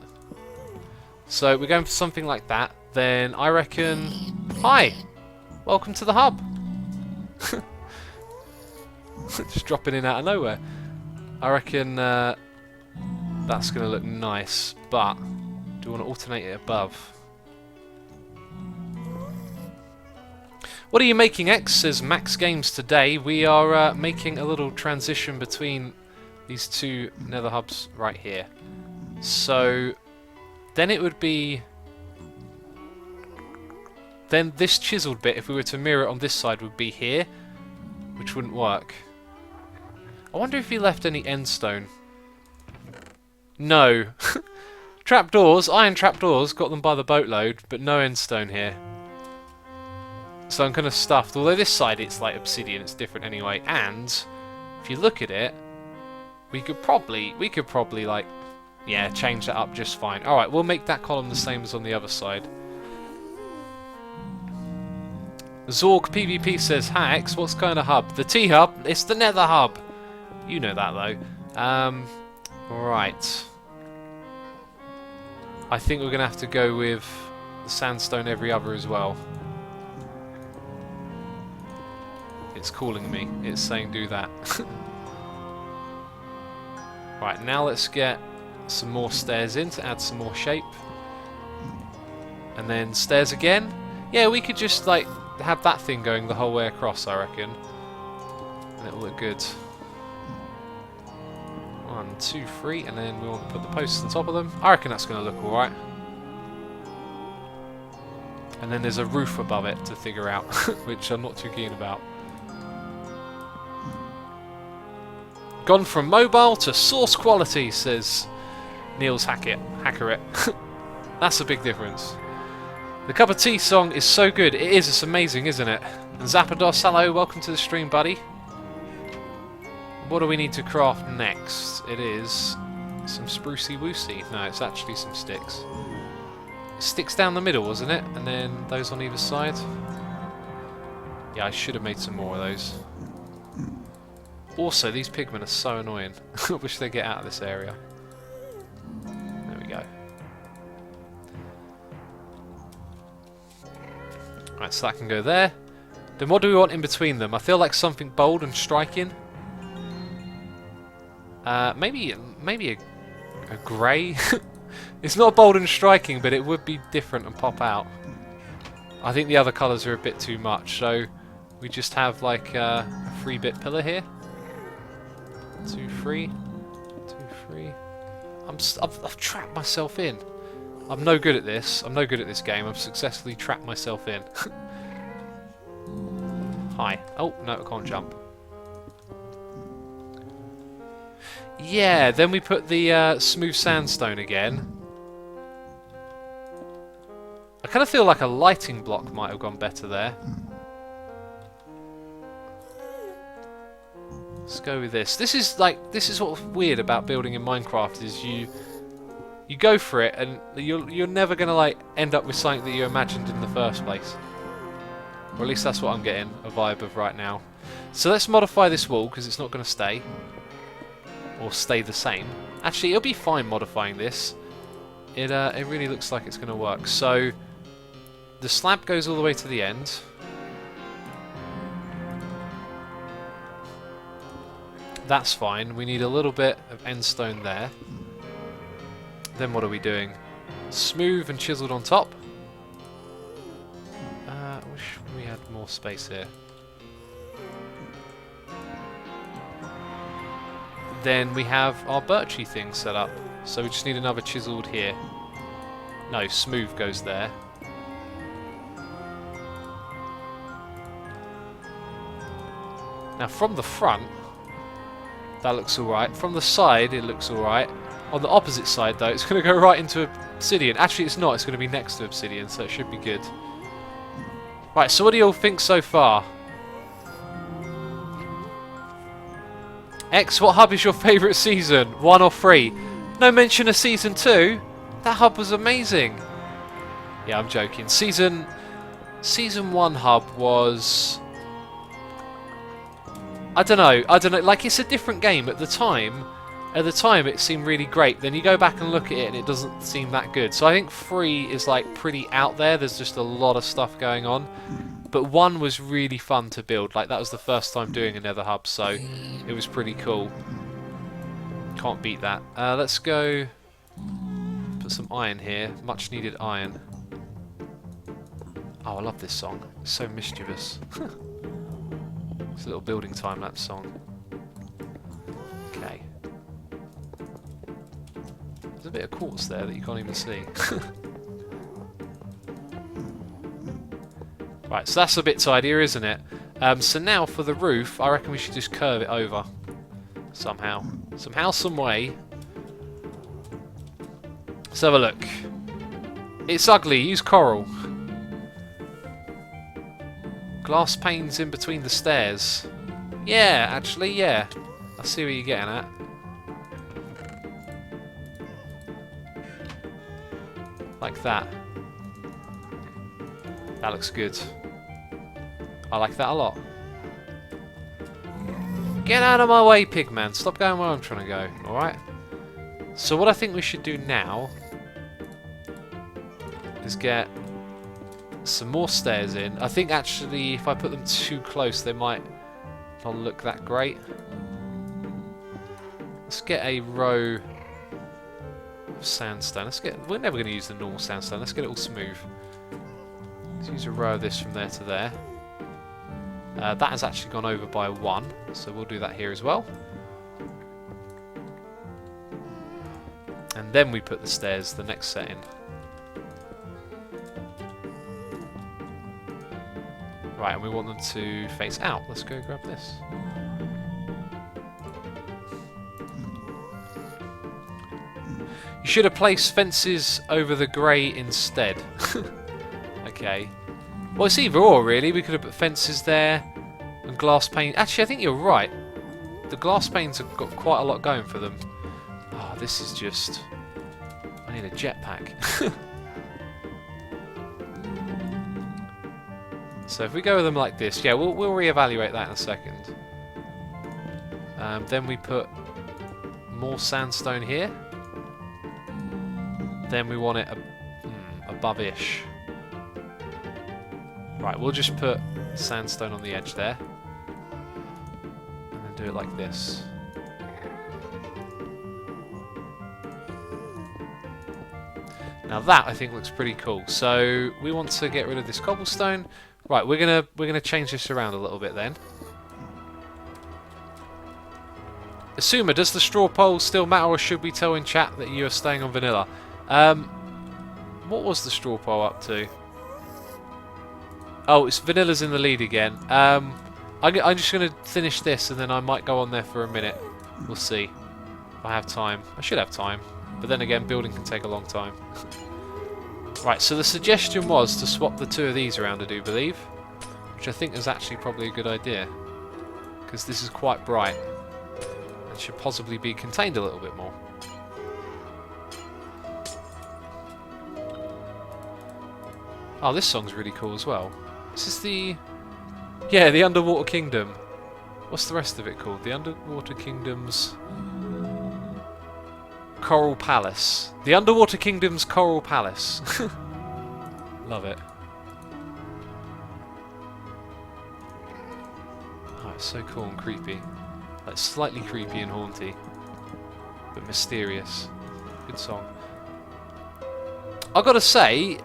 So we're going for something like that. Then I reckon... Hi! Welcome to the hub! Just dropping in out of nowhere. I reckon that's going to look nice, but do we want to alternate it above? What are you making, X? Says Max Games today. We are making a little transition between these two nether hubs right here. So then it would be... Then this chiseled bit, if we were to mirror it on this side, would be here, which wouldn't work. I wonder if he left any endstone. No. Trapdoors, iron trapdoors, got them by the boatload, but no endstone here. So I'm kind of stuffed. Although this side it's like obsidian, it's different anyway. And if you look at it, we could probably like, yeah, change that up just fine. All right, we'll make that column the same as on the other side. Zorg PvP says, Hacks, what's kind of hub? The T-hub? It's the Nether hub. You know that though. Right. I think we're gonna have to go with the sandstone every other as well. It's calling me. It's saying do that. Right, now let's get some more stairs in to add some more shape. And then stairs again. Yeah, we could just like have that thing going the whole way across, I reckon. And it'll look good. 1, 2, 3, and then we want to put the posts on top of them. I reckon that's going to look alright. And then there's a roof above it to figure out, which I'm not too keen about. Gone from mobile to source quality, says Niels Hackett. That's a big difference. The Cup of Tea song is so good. It is. It's amazing, isn't it? And Zappados, hello. Welcome to the stream, buddy. What do we need to craft next? It is some sprucey woosey. No, it's actually some sticks. Sticks down the middle, wasn't it? And then those on either side. Yeah, I should have made some more of those. Also, these pigmen are so annoying. I wish they'd get out of this area. There we go. Right, so that can go there. Then what do we want in between them? I feel like something bold and striking. Maybe a grey. It's not bold and striking, but it would be different and pop out. I think the other colours are a bit too much, so we just have like a 3-bit pillar here. 2, 3, 2, 3. I've trapped myself in. I'm no good at this. I'm no good at this game. I've successfully trapped myself in. Hi. Oh no, I can't jump. Yeah, then we put the smooth sandstone again. I kind of feel like a lighting block might have gone better there. Let's go with this. This is what's weird about building in Minecraft is you go for it and you're never gonna like end up with something that you imagined in the first place. Or at least that's what I'm getting a vibe of right now. So let's modify this wall because it's not gonna stay. Or stay the same. Actually, it'll be fine modifying this. It really looks like it's going to work. So the slab goes all the way to the end. That's fine. We need a little bit of end stone there. Then what are we doing? Smooth and chiseled on top. Wish we had more space here. Then we have our birchy thing set up. So we just need another chiseled here. No, smooth goes there. Now from the front, that looks alright. From the side, it looks alright. On the opposite side though, it's going to go right into obsidian. Actually it's not, it's going to be next to obsidian, so it should be good. Right, so what do you all think so far? X, what hub is your favourite season? 1 or 3? No mention of season 2? That hub was amazing. Yeah, I'm joking. Season 1 hub was... I don't know. Like, it's a different game at the time. At the time, it seemed really great. Then you go back and look at it, and it doesn't seem that good. So I think 3 is, like, pretty out there. There's just a lot of stuff going on. But 1 was really fun to build. Like, that was the first time doing a nether hub, so it was pretty cool. Can't beat that. Let's go put some iron here. Much needed iron. Oh, I love this song. It's so mischievous. It's a little building time-lapse song. Okay. There's a bit of quartz there that you can't even see. Right, so that's a bit tidier, isn't it? So now for the roof, I reckon we should just curve it over. Somehow. Somehow, some way. Let's have a look. It's ugly, use coral. Glass panes in between the stairs. Yeah, actually, yeah. I see what you're getting at. Like that. That looks good. I like that a lot. Get out of my way, pigman. Stop going where I'm trying to go, alright? So what I think we should do now is get some more stairs in. I think actually if I put them too close they might not look that great. Let's get a row of sandstone. We're never going to use the normal sandstone. Let's get it all smooth. Let's use a row of this from there to there. That has actually gone over by 1, so we'll do that here as well. And then we put the stairs, the next set in. Right, and we want them to face out. Let's go grab this. You should have placed fences over the grey instead. Okay. Well, it's either or, really. We could have put fences there and glass pane. Actually, I think you're right. The glass panes have got quite a lot going for them. Oh, this is just... I need a jetpack. So if we go with them like this, yeah, we'll reevaluate that in a second. Then we put more sandstone here. Then we want it above-ish. Right, we'll just put sandstone on the edge there. And then do it like this. Now that, I think, looks pretty cool. So we want to get rid of this cobblestone. Right, we're gonna change this around a little bit then. Asuma, does the straw poll still matter, or should we tell in chat that you are staying on vanilla? What was the straw poll up to? Oh, it's vanilla's in the lead again. I'm just going to finish this and then I might go on there for a minute. We'll see. If I have time. I should have time. But then again, building can take a long time. Right, so the suggestion was to swap the two of these around, I do believe. Which I think is actually probably a good idea. Because this is quite bright. And should possibly be contained a little bit more. Oh, this song's really cool as well. This is the... Yeah, the Underwater Kingdom. What's the rest of it called? The Underwater Kingdom's... Coral Palace. The Underwater Kingdom's Coral Palace. Love it. Oh, it's so cool and creepy. Like, slightly creepy and haunty. But mysterious. Good song. I've got to say...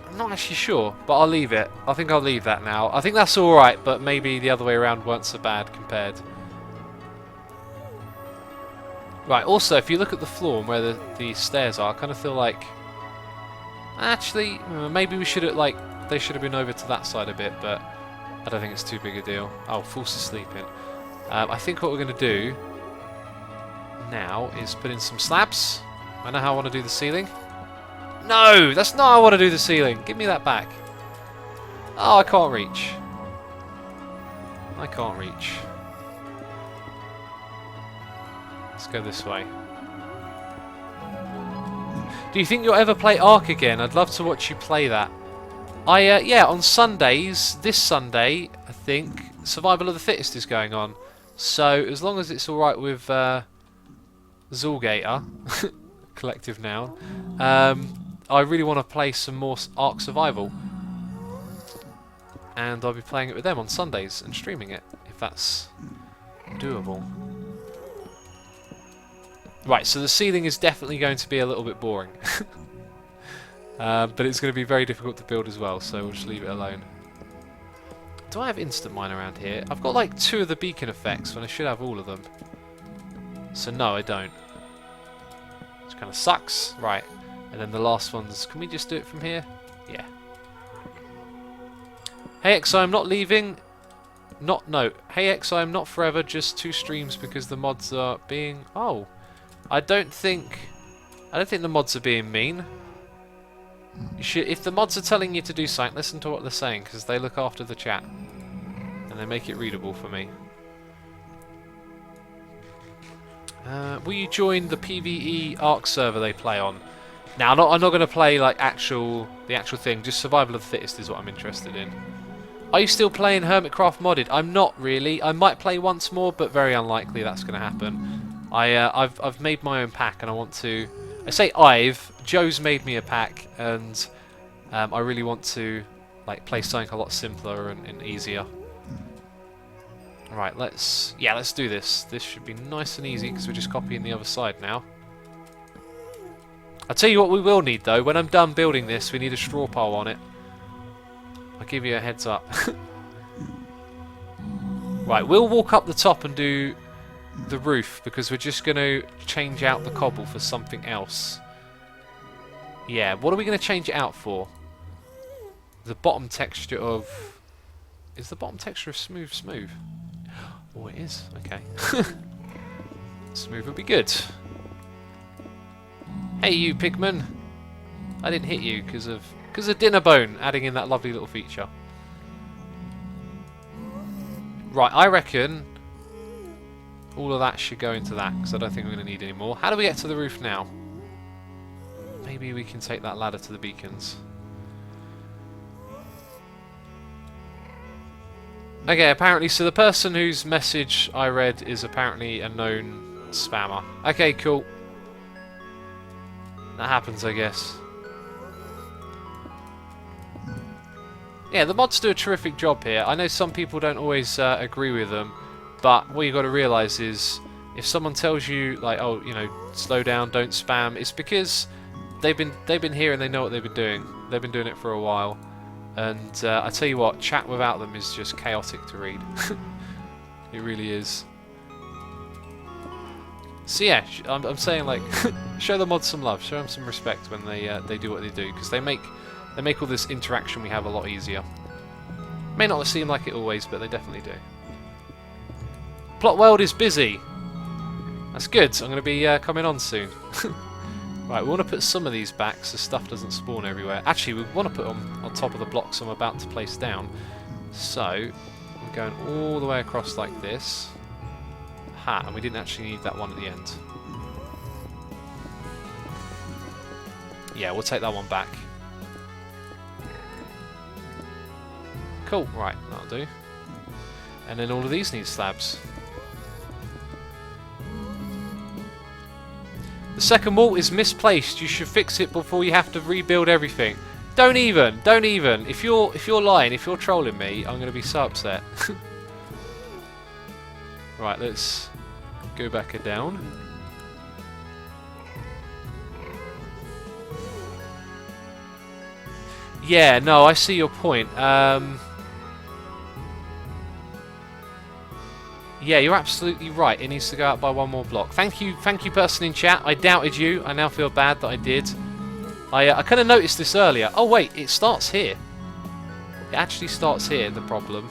I'm not actually sure, but I'll leave it. I think I'll leave that now. I think that's alright, but maybe the other way around weren't so bad compared. Right, also, if you look at the floor and where the stairs are, I kind of feel like... Actually, maybe we should have, like, they should have been over to that side a bit, but I don't think it's too big a deal. Oh, false asleep in. I think what we're going to do now is put in some slabs. I know how I want to do the ceiling. No, that's not how I want to do the ceiling. Give me that back. Oh, I can't reach. I can't reach. Let's go this way. Do you think you'll ever play Ark again? I'd love to watch you play that. Yeah, on Sundays, this Sunday, I think, Survival of the Fittest is going on. So, as long as it's alright with Zulgator, collective noun, I really want to play some more Ark Survival. And I'll be playing it with them on Sundays and streaming it, if that's doable. Right, so the ceiling is definitely going to be a little bit boring. But it's going to be very difficult to build as well, so we'll just leave it alone. Do I have instant mine around here? I've got like 2 of the beacon effects when I should have all of them. So no, I don't. Which kind of sucks. Right. And then the last ones, can we just do it from here? Yeah. Hey XI, I'm not leaving. No. Hey XI, I'm not forever, just 2 streams because the mods are being... Oh. I don't think the mods are being mean. You should, if the mods are telling you to do something, listen to what they're saying, because they look after the chat. And they make it readable for me. Will you join the PvE Ark server they play on? Now, I'm not going to play like the actual thing. Just survival of the fittest is what I'm interested in. Are you still playing Hermitcraft modded? I'm not really. I might play once more, but very unlikely that's going to happen. I've made my own pack, and I want to. I say Joe's made me a pack, and I really want to like play something a lot simpler and easier. Right, let's do this. This should be nice and easy because we're just copying the other side now. I'll tell you what we will need though. When I'm done building this, we need a straw pile on it. I'll give you a heads up. Right, we'll walk up the top and do the roof because we're just going to change out the cobble for something else. Yeah, what are we going to change it out for? The bottom texture of... Is the bottom texture of smooth? Oh, it is. Okay. Smooth would be good. Hey, you pigman! I didn't hit you because of dinner bone adding in that lovely little feature. Right, I reckon all of that should go into that because I don't think we're going to need any more. How do we get to the roof now? Maybe we can take that ladder to the beacons. Okay, apparently, so the person whose message I read is apparently a known spammer. Okay, cool. That happens, I guess. Yeah, the mods do a terrific job here. I know some people don't always agree with them, but what you've got to realise is if someone tells you, like, oh, you know, slow down, don't spam, it's because they've been here and they know what they've been doing. They've been doing it for a while. And I tell you what, chat without them is just chaotic to read. It really is. So yeah, I'm saying like, show the mods some love, show them some respect when they do what they do, because they make all this interaction we have a lot easier. May not seem like it always, but they definitely do. Plot world is busy. That's good. I'm going to be coming on soon. Right, we want to put some of these back so stuff doesn't spawn everywhere. Actually, we want to put them on top of the blocks I'm about to place down. So, we're going all the way across like this. Ha, and we didn't actually need that one at the end. Yeah, we'll take that one back. Cool, right, that'll do. And then all of these need slabs. The second wall is misplaced. You should fix it before you have to rebuild everything. Don't even. If you're lying, if you're trolling me, I'm going to be so upset. Right, let's go back and down. Yeah, no, I see your point. Yeah, you're absolutely right. It needs to go out by one more block. Thank you, person in chat. I doubted you. I now feel bad that I did. I kind of noticed this earlier. Oh wait, it starts here. It actually starts here. The problem.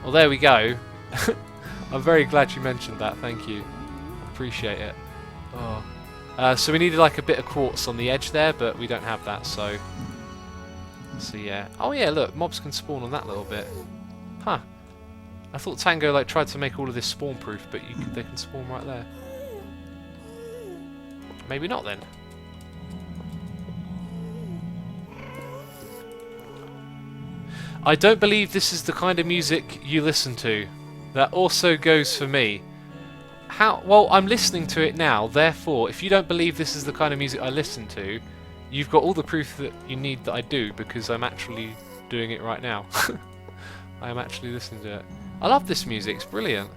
Well, there we go. I'm very glad you mentioned that. Thank you. Appreciate it. Oh. So we needed like a bit of quartz on the edge there, but we don't have that. So yeah. Oh yeah, look, mobs can spawn on that little bit. Huh. I thought Tango like tried to make all of this spawn proof, but they can spawn right there. Maybe not then. I don't believe this is the kind of music you listen to. That also goes for me. How? Well, I'm listening to it now, therefore, if you don't believe this is the kind of music I listen to, you've got all the proof that you need that I do, because I'm actually doing it right now. I am actually listening to it. I love this music, it's brilliant.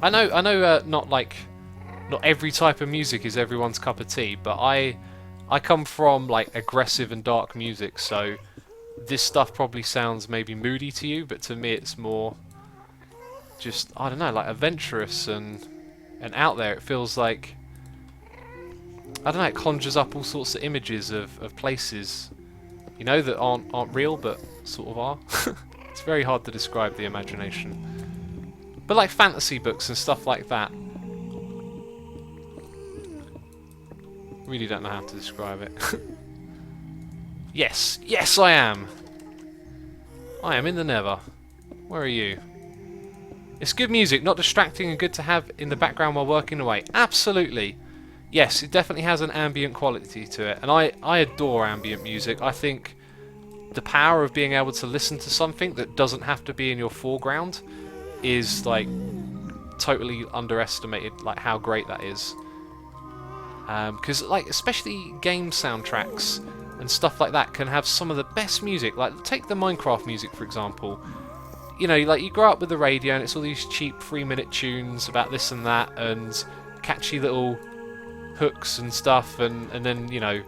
I know not every type of music is everyone's cup of tea, but I come from like aggressive and dark music, so this stuff probably sounds maybe moody to you, but to me it's more just, I don't know, like adventurous and out there. It feels like, I don't know, it conjures up all sorts of images of places, you know, that aren't real but sort of are. It's very hard to describe the imagination. But like fantasy books and stuff like that. Really don't know how to describe it. Yes, yes I am. I am in the Nether. Where are you? It's good music, not distracting and good to have in the background while working away. Absolutely. Yes, it definitely has an ambient quality to it. And I adore ambient music. I think the power of being able to listen to something that doesn't have to be in your foreground is like totally underestimated, like how great that is. Because like especially game soundtracks and stuff like that can have some of the best music. Like take the Minecraft music for example. You know, like you grow up with the radio and it's all these cheap 3-minute tunes about this and that and catchy little hooks and stuff, and then, you know,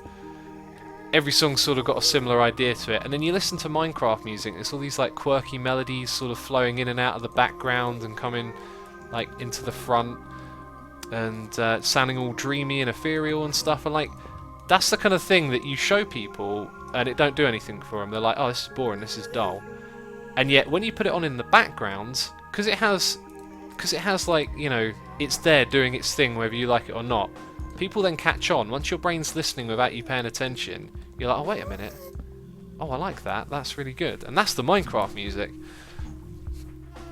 every song's sort of got a similar idea to it. And then you listen to Minecraft music, it's all these like quirky melodies sort of flowing in and out of the background and coming like into the front and sounding all dreamy and ethereal and stuff. And like, that's the kind of thing that you show people and it don't do anything for them. They're like, oh, this is boring, this is dull. And yet when you put it on in the background, because it has like, you know, it's there doing its thing whether you like it or not, people then catch on. Once your brain's listening without you paying attention, you're like, oh wait a minute, oh I like that, that's really good. And that's the Minecraft music.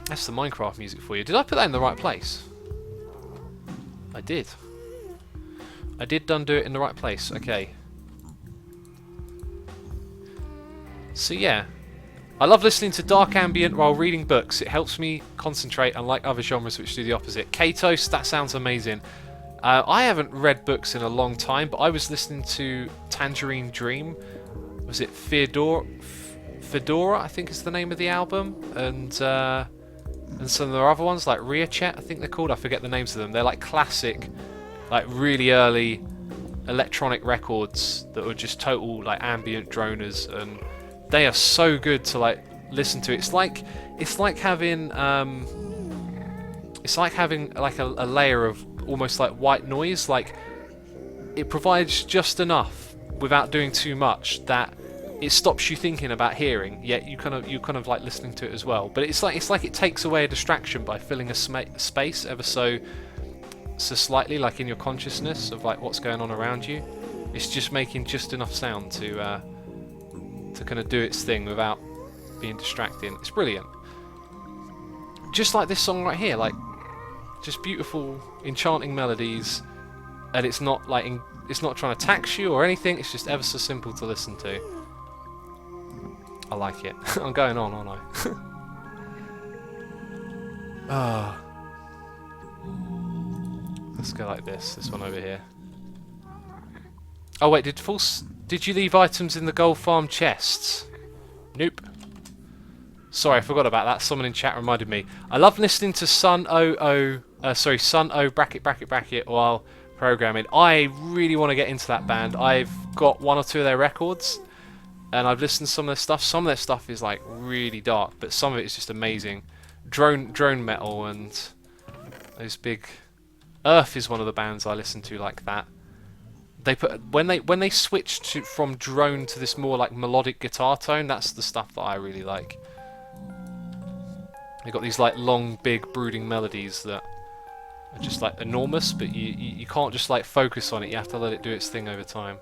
That's the Minecraft music for you. Did I put that in the right place? I did. I did do it in the right place, okay. So yeah, I love listening to dark ambient while reading books. It helps me concentrate, unlike other genres which do the opposite. Katos, that sounds amazing. I haven't read books in a long time, but I was listening to Tangerine Dream. Was it Fedora, I think is the name of the album, and some of the other ones like Riachet, I think they're called. I forget the names of them. They're like classic, like really early electronic records that were just total like ambient droners, and they are so good to like listen to. It's like having like a layer of almost like white noise. Like it provides just enough without doing too much that it stops you thinking about hearing, yet you kind of like listening to it as well. But it's like it takes away a distraction by filling a space ever so slightly, like in your consciousness of like what's going on around you. It's just making just enough sound to kind of do its thing without being distracting. It's brilliant. Just like this song right here, like just beautiful, enchanting melodies, and it's not like it's not trying to tax you or anything. It's just ever so simple to listen to. I like it. I'm going on, aren't I? Ah. Let's go like this. This one over here. Oh wait, did you leave items in the gold farm chests? Nope. Sorry, I forgot about that. Someone in chat reminded me. I love listening to Sun O bracket while programming. I really want to get into that band. I've got one or two of their records, and I've listened to some of their stuff. Some of their stuff is like really dark, but some of it is just amazing. Drone metal and those big. Earth is one of the bands I listen to like that. They put when they switched from drone to this more like melodic guitar tone. That's the stuff that I really like. They got these like long, big, brooding melodies that are just like enormous, but you can't just like focus on it. You have to let it do its thing over time.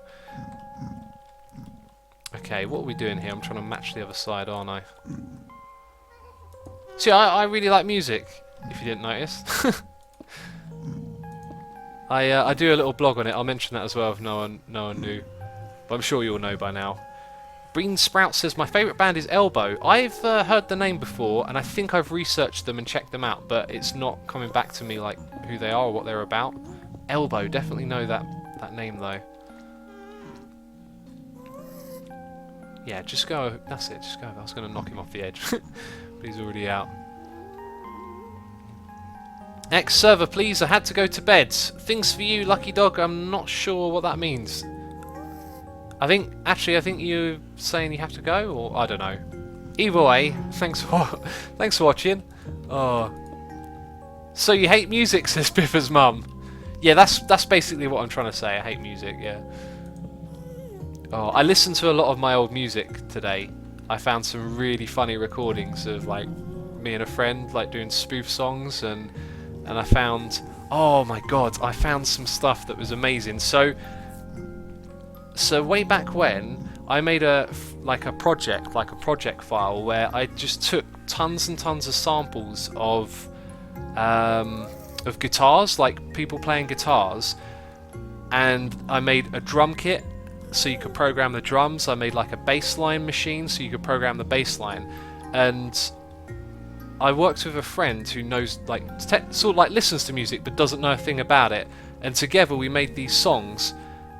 Okay, what are we doing here? I'm trying to match the other side, aren't I? See, I really like music. If you didn't notice. I do a little blog on it. I'll mention that as well if no one knew. But I'm sure you'll know by now. Bean Sprout says, my favourite band is Elbow. I've heard the name before, and I think I've researched them and checked them out, but it's not coming back to me like who they are or what they're about. Elbow, definitely know that name though. Yeah, just go. That's it, just go. I was going to knock him off the edge, but he's already out. X server, please. I had to go to bed. Things for you, Lucky Dog. I'm not sure what that means. I think you're saying you have to go, or I don't know. Either way, thanks for watching. Oh, so you hate music, says Biffa's mum. Yeah, that's basically what I'm trying to say. I hate music. Yeah. Oh, I listened to a lot of my old music today. I found some really funny recordings of like me and a friend like doing spoof songs, and I found, oh my god, I found some stuff that was amazing. So way back when, I made a project file where I just took tons and tons of samples of of guitars, like people playing guitars, and I made a drum kit so you could program the drums. I made like a bass line machine so you could program the bass line, and I worked with a friend who knows, like, sort of like listens to music but doesn't know a thing about it, and together we made these songs.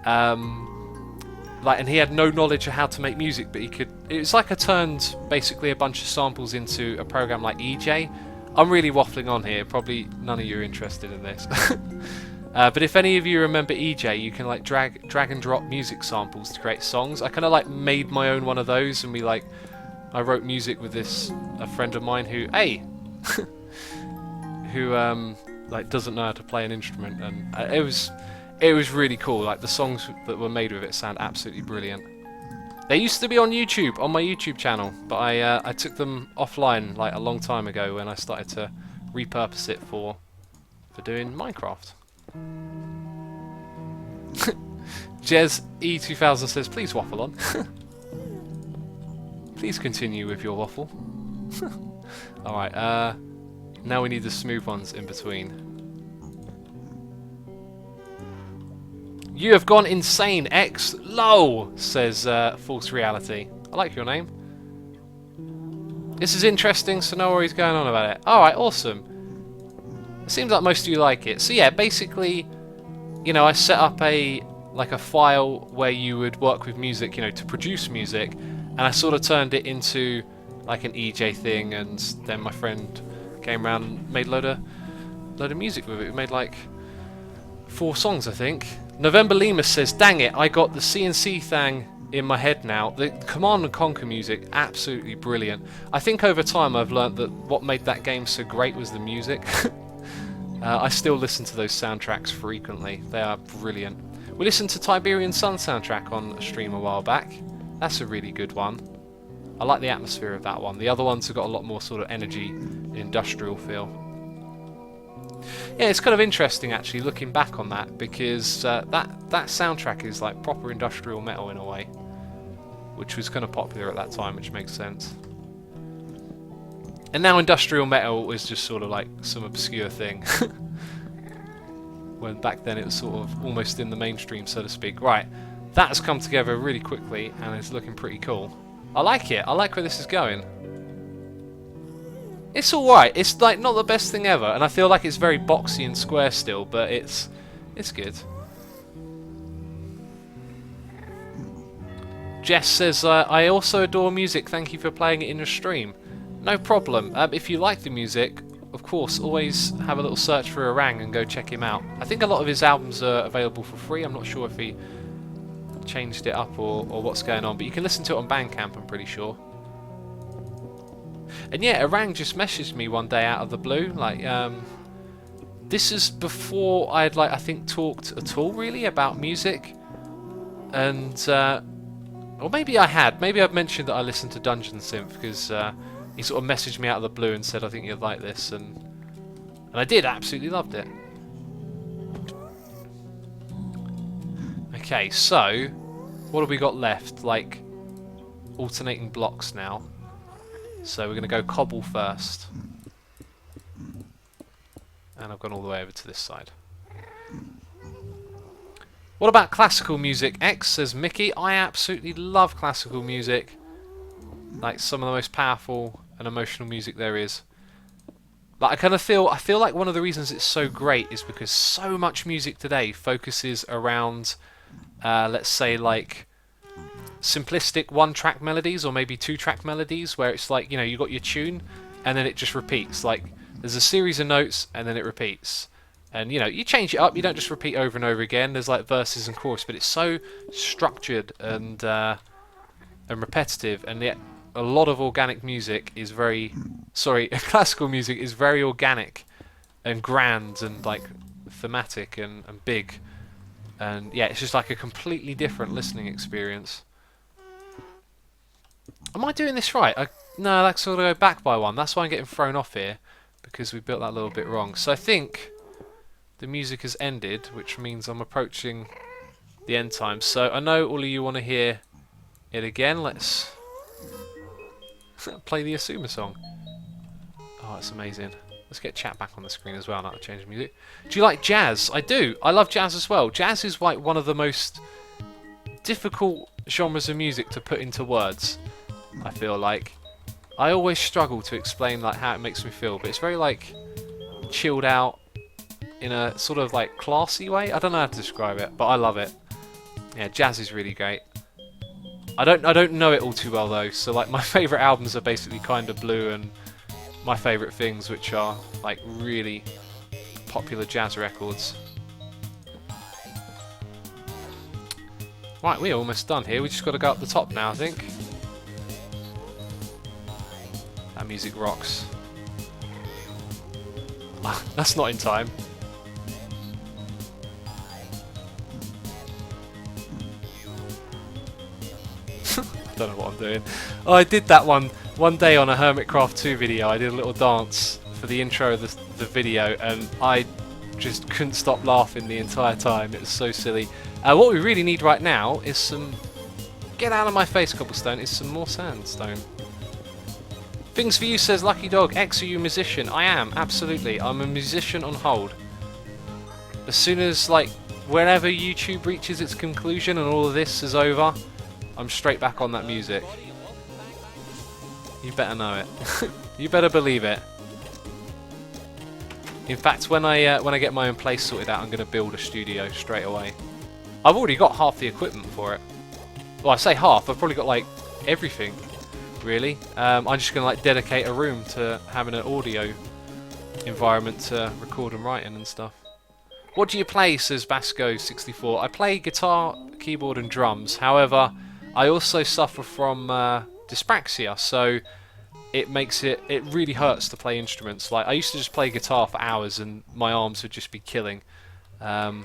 And he had no knowledge of how to make music, but he could. It's like I turned basically a bunch of samples into a program like EJ. I'm really waffling on here. Probably none of you are interested in this. But if any of you remember EJ, you can like drag and drop music samples to create songs. I kind of like made my own one of those, and I wrote music with a friend of mine who like doesn't know how to play an instrument, and it was really cool. Like the songs that were made with it sound absolutely brilliant. They used to be on YouTube, on my YouTube channel, but I took them offline like a long time ago when I started to repurpose it for doing Minecraft. Jez E2000 says, please waffle on. Please continue with your waffle. Alright, now we need the smooth ones in between. You have gone insane, X. Low, says False Reality. I like your name. This is interesting, so no worries going on about it. Alright, awesome. It seems like most of you like it. So yeah, basically, you know, I set up a file where you would work with music, you know, to produce music, and I sort of turned it into like an EJ thing, and then my friend came around and made a load of music with it. We made like 4 songs, I think. November Lima says, dang it, I got the CNC thing in my head now. The Command & Conquer music, absolutely brilliant. I think over time I've learnt that what made that game so great was the music. I still listen to those soundtracks frequently. They are brilliant. We listened to Tiberian Sun soundtrack on a stream a while back. That's a really good one. I like the atmosphere of that one. The other ones have got a lot more sort of energy, industrial feel. Yeah, it's kind of interesting actually looking back on that, because that soundtrack is like proper industrial metal in a way, which was kind of popular at that time, which makes sense. And now industrial metal is just sort of like some obscure thing. When back then it was sort of almost in the mainstream, so to speak. Right, that has come together really quickly and it's looking pretty cool. I like it. I like where this is going. It's alright. It's like not the best thing ever, and I feel like it's very boxy and square still, but it's good. Jess says, I also adore music. Thank you for playing it in your stream. No problem. If you like the music, of course, always have a little search for Orang and go check him out. I think a lot of his albums are available for free. I'm not sure if he changed it up or what's going on, but you can listen to it on Bandcamp, I'm pretty sure. And yeah, Orang just messaged me one day out of the blue, like, this is before I had, like, I think talked at all really about music, and or maybe I had, maybe I've mentioned that I listened to Dungeon Synth, because he sort of messaged me out of the blue and said, I think you'd like this, and I did, absolutely loved it. Okay, so what have we got left? Like alternating blocks now. So we're going to go cobble first. And I've gone all the way over to this side. What about classical music? X, says Mickey. I absolutely love classical music. Like some of the most powerful and emotional music there is. Like I feel like one of the reasons it's so great is because so much music today focuses around, let's say, like simplistic 1-track melodies or maybe 2-track melodies, where it's like, you know, you got your tune and then it just repeats. Like there's a series of notes and then it repeats, and you know, you change it up, you don't just repeat over and over again. There's like verses and chorus, but it's so structured and repetitive, and yet a lot of organic music is classical music is very organic and grand and like thematic and big, and yeah, it's just like a completely different listening experience. Am I doing this right? No, that's sort of go back by one. That's why I'm getting thrown off here, because we built that a little bit wrong. So I think the music has ended, which means I'm approaching the end time. So I know all of you want to hear it again. Let's play the Asuma song. Oh, that's amazing. Let's get chat back on the screen as well, not to change the music. Do you like jazz? I do. I love jazz as well. Jazz is like one of the most difficult genres of music to put into words, I feel like. I always struggle to explain like how it makes me feel, but it's very like chilled out in a sort of like classy way. I don't know how to describe it, but I love it. Yeah, jazz is really great. I don't know it all too well though, so like my favourite albums are basically Kinda Blue and my favourite things, which are like really popular jazz records. Right, we're almost done here. We just got to go up the top now, I think. That music rocks. That's not in time. Don't know what I'm doing. Oh, I did that one day on a Hermitcraft 2 video. I did a little dance for the intro of the video, and I just couldn't stop laughing the entire time. It was so silly. What we really need right now is some... Get out of my face, cobblestone. Is some more sandstone. Things for you, says Lucky Dog. X, are you a musician? I am, absolutely. I'm a musician on hold. As soon as, like, whenever YouTube reaches its conclusion and all of this is over, I'm straight back on that music. You better know it. You better believe it. In fact, when I get my own place sorted out, I'm going to build a studio straight away. I've already got half the equipment for it. Well, I say half. I've probably got like everything, really. I'm just going to like dedicate a room to having an audio environment to record and write in and stuff. What do you play, says Basco64. I play guitar, keyboard and drums. However, I also suffer from dyspraxia, so it really hurts to play instruments. Like I used to just play guitar for hours and my arms would just be killing. And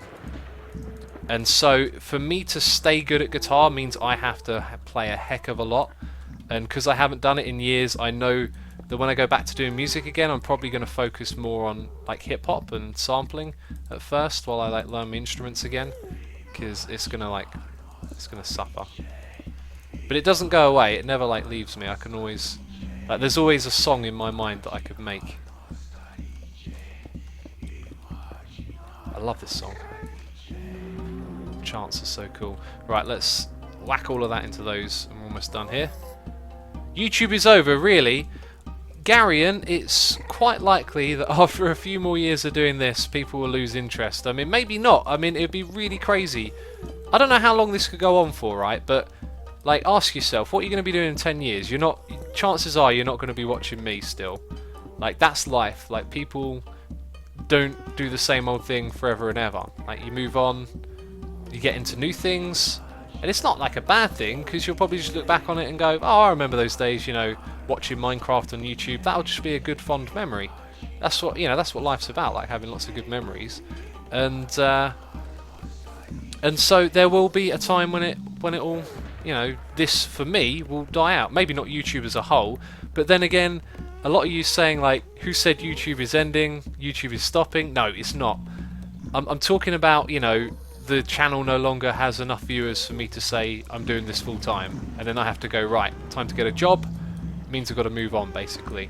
so for me to stay good at guitar means I have to play a heck of a lot. And because I haven't done it in years, I know that when I go back to doing music again, I'm probably going to focus more on like hip hop and sampling at first while I like learn my instruments again, because it's gonna suffer. But it doesn't go away. It never like leaves me. I can always there's always a song in my mind that I could make. I love this song. Chants are so cool. Right, let's whack all of that into those, and we're almost done here. YouTube is over, really. Garion, it's quite likely that after a few more years of doing this, people will lose interest. I mean, maybe not. I mean, it'd be really crazy. I don't know how long this could go on for, right? But like, ask yourself, what are you going to be doing in 10 years? Chances are you're not going to be watching me still. Like, that's life. Like, people don't do the same old thing forever and ever. Like, you move on, you get into new things, and it's not like a bad thing, because you'll probably just look back on it and go, oh, I remember those days, you know, watching Minecraft on YouTube. That'll just be a good, fond memory. That's what, you know, that's what life's about, like having lots of good memories. And so there will be a time when it all, you know, this for me will die out. Maybe not YouTube as a whole, but then again, a lot of you saying like, who said YouTube is ending? YouTube is stopping? No, it's not. I'm talking about, you know, the channel no longer has enough viewers for me to say I'm doing this full time, and then I have to go, right, time to get a job. Means I've got to move on, basically.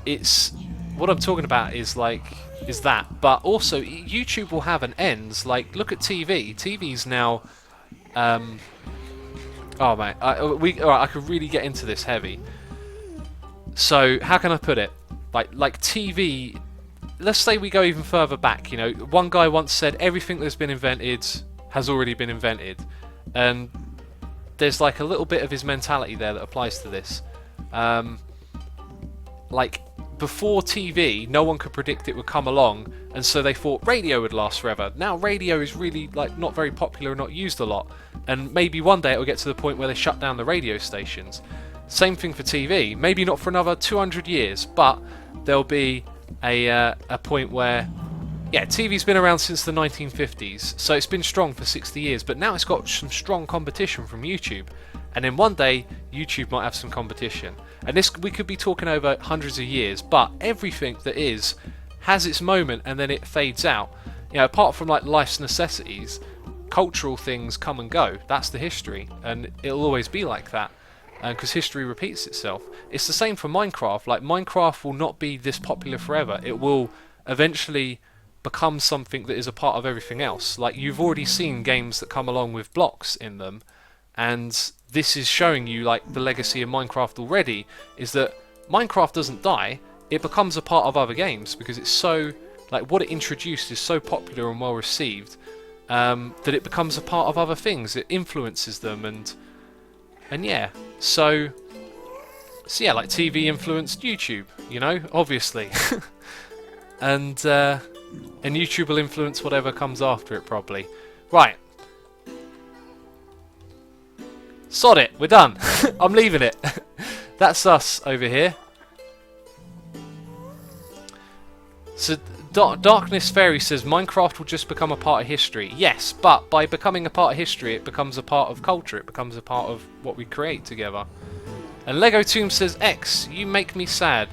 It's what I'm talking about is that, but also YouTube will have an end. Like, look at TV. TV's now. Oh man, I could really get into this heavy. So how can I put it? Like TV. Let's say we go even further back. You know, one guy once said everything that's been invented has already been invented, and there's like a little bit of his mentality there that applies to this. Like before TV, no one could predict it would come along, and so they thought radio would last forever. Now radio is really like not very popular and not used a lot, and maybe one day it will get to the point where they shut down the radio stations. Same thing for TV. Maybe not for another 200 years, but there'll be a point where, yeah, TV's been around since the 1950s, so it's been strong for 60 years, but now it's got some strong competition from YouTube, and then one day YouTube might have some competition, and this we could be talking over hundreds of years, but everything that is has its moment and then it fades out. You know, apart from like life's necessities, cultural things come and go. That's the history, and it'll always be like that. because history repeats itself. It's the same for Minecraft. Like, Minecraft will not be this popular forever. It will eventually become something that is a part of everything else. Like, you've already seen games that come along with blocks in them, and this is showing you, like, the legacy of Minecraft already, is that Minecraft doesn't die, it becomes a part of other games, because it's so, like, what it introduced is so popular and well received, that it becomes a part of other things. It influences them, and yeah, so yeah, like TV influenced YouTube, you know, obviously. and YouTube will influence whatever comes after it, probably. Right. Sod it, we're done. I'm leaving it. That's us over here. So Darkness Fairy says Minecraft will just become a part of history. Yes, but by becoming a part of history, it becomes a part of culture. It becomes a part of what we create together. And Lego Tomb says, X, you make me sad.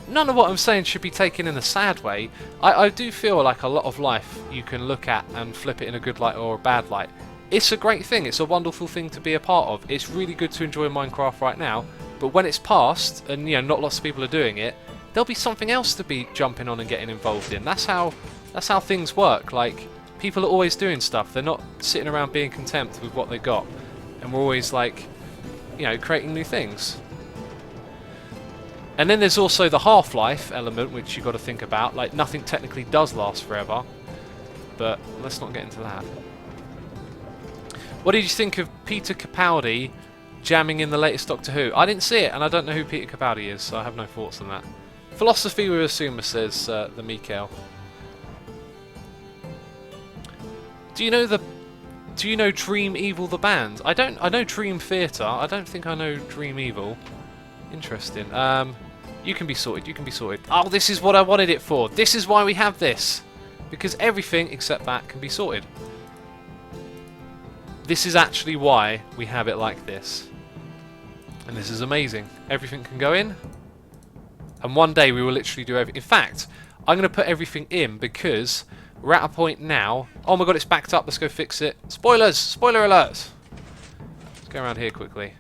None of what I'm saying should be taken in a sad way. I do feel like a lot of life you can look at and flip it in a good light or a bad light. It's a great thing. It's a wonderful thing to be a part of. It's really good to enjoy Minecraft right now. But when it's past, and you know, not lots of people are doing it, there'll be something else to be jumping on and getting involved in. That's how things work. Like, people are always doing stuff. They're not sitting around being content with what they got. And we're always, like, you know, creating new things. And then there's also the half-life element, which you've got to think about. Like, nothing technically does last forever. But let's not get into that. What did you think of Peter Capaldi jamming in the latest Doctor Who? I didn't see it, and I don't know who Peter Capaldi is, so I have no thoughts on that. Philosophy with Asuma, says the Mikael. Do you know Dream Evil the band? I know Dream Theater. I don't think I know Dream Evil. Interesting. You can be sorted. You can be sorted. Oh, this is what I wanted it for. This is why we have this, because everything except that can be sorted. This is actually why we have it like this, and this is amazing. Everything can go in. And one day we will literally do everything. In fact, I'm going to put everything in because we're at a point now. Oh my god, it's backed up. Let's go fix it. Spoilers! Spoiler alerts! Let's go around here quickly.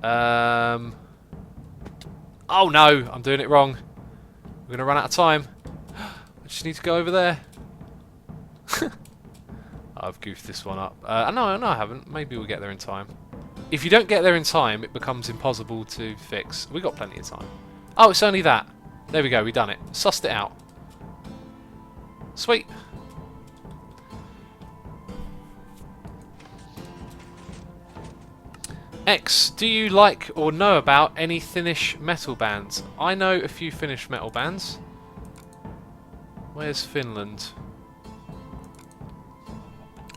Oh no, I'm doing it wrong. We're going to run out of time. I just need to go over there. I've goofed this one up. No, I haven't. Maybe we'll get there in time. If you don't get there in time, it becomes impossible to fix. We got plenty of time. Oh, it's only that. There we go, we done it. Sussed it out. Sweet. X, do you like or know about any Finnish metal bands? I know a few Finnish metal bands. Where's Finland?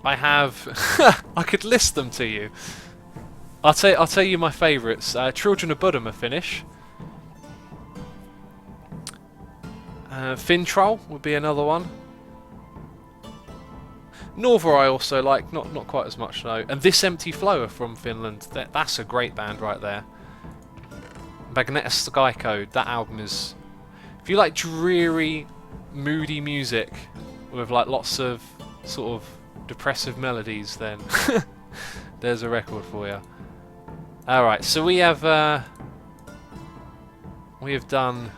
I have... I could list them to you. I'll tell you my favourites. Children of Bodom are Finnish. Fintroll would be another one. Norva I also like, not quite as much though. And This Empty Flow are from Finland. That's a great band right there. Magneta Sky Code, that album is... If you like dreary, moody music with like lots of sort of depressive melodies, then there's a record for you. Alright, so we have done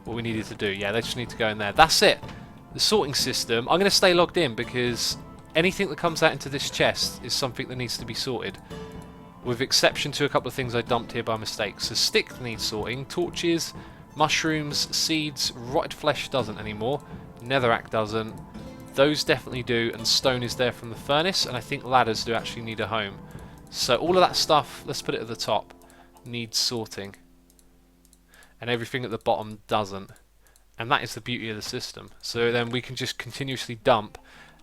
what we needed to do. Yeah, they just need to go in there. That's it. The sorting system. I'm going to stay logged in because anything that comes out into this chest is something that needs to be sorted. With exception to a couple of things I dumped here by mistake. So stick needs sorting, torches, mushrooms, seeds, rotted flesh doesn't anymore, netherrack doesn't, those definitely do, and stone is there from the furnace, and I think ladders do actually need a home. So all of that stuff, let's put it at the top, needs sorting. And everything at the bottom doesn't. And that is the beauty of the system. So then we can just continuously dump,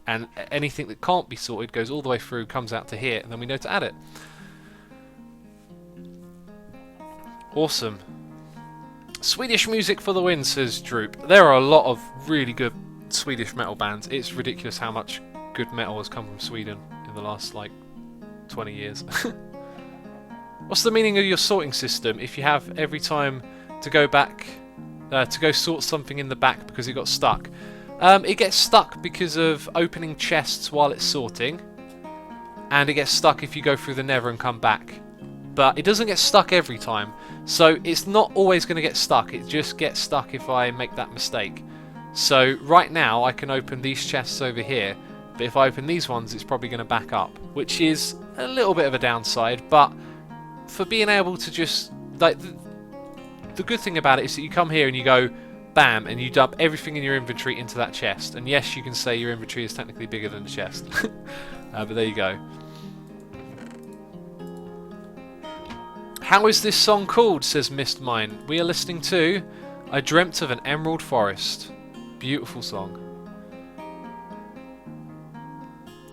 and anything that can't be sorted goes all the way through, comes out to here, and then we know to add it. Awesome. Swedish music for the win, says Droop. There are a lot of really good Swedish metal bands. It's ridiculous how much good metal has come from Sweden in the last, like, 20 years. What's the meaning of your sorting system if you have every time to go back, to go sort something in the back because it got stuck? It gets stuck because of opening chests while it's sorting, and it gets stuck if you go through the nether and come back. But it doesn't get stuck every time, so it's not always going to get stuck. It just gets stuck if I make that mistake. So right now I can open these chests over here, but if I open these ones it's probably going to back up, which is a little bit of a downside. But for being able to just, like, the good thing about it is that you come here and you go bam, and you dump everything in your inventory into that chest. And yes, you can say your inventory is technically bigger than the chest. But there you go. How is this song called, says Mistmine. We are listening to I Dreamt of an Emerald Forest. Beautiful song.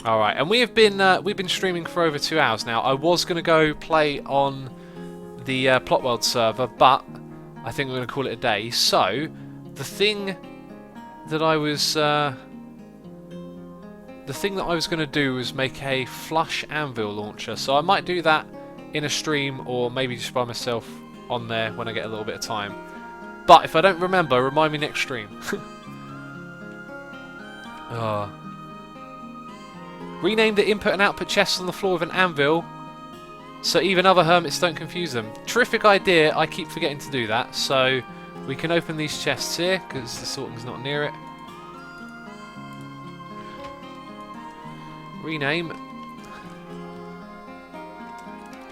Alright, and we've been streaming for over 2 hours now. I was going to go play on the Plot World server, but I think we're going to call it a day. So, the thing that I was going to do was make a flush anvil launcher. So I might do that in a stream, or maybe just by myself on there when I get a little bit of time. But if I don't remember, remind me next stream. Rename the input and output chests on the floor with an anvil, so even other hermits don't confuse them. Terrific idea. I keep forgetting to do that. So we can open these chests here because the sorting's not near it. Rename.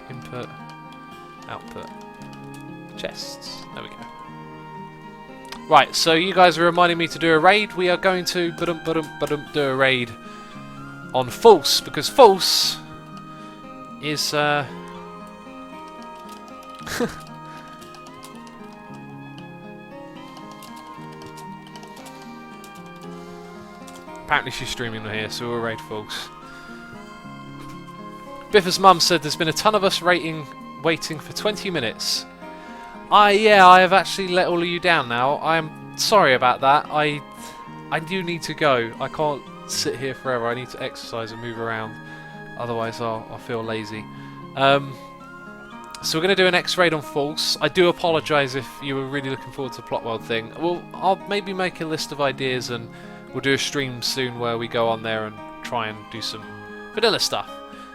Input, output, chests. There we go. Right, so you guys are reminding me to do a raid. We are going to do a raid on False, because False is apparently she's streaming here, so we'll raid False. Biffa's mum said there's been a ton of us waiting for 20 minutes. Yeah, I have actually let all of you down now. I'm sorry about that. I do need to go. I can't sit here forever. I need to exercise and move around. Otherwise I'll feel lazy. So we're going to do an X-raid on False. I do apologise if you were really looking forward to the Plot World thing. Well, I'll maybe make a list of ideas and we'll do a stream soon where we go on there and try and do some vanilla stuff.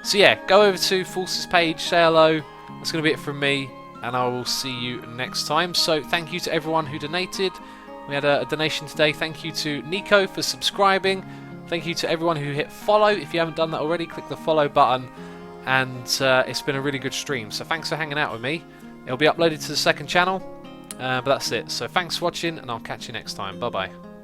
So yeah, go over to False's page, say hello. That's going to be it from me, and I will see you next time. So thank you to everyone who donated. We had a donation today. Thank you to Nico for subscribing. Thank you to everyone who hit follow. If you haven't done that already, click the follow button. And it's been a really good stream. So thanks for hanging out with me. It'll be uploaded to the second channel. But that's it. So thanks for watching, and I'll catch you next time. Bye-bye.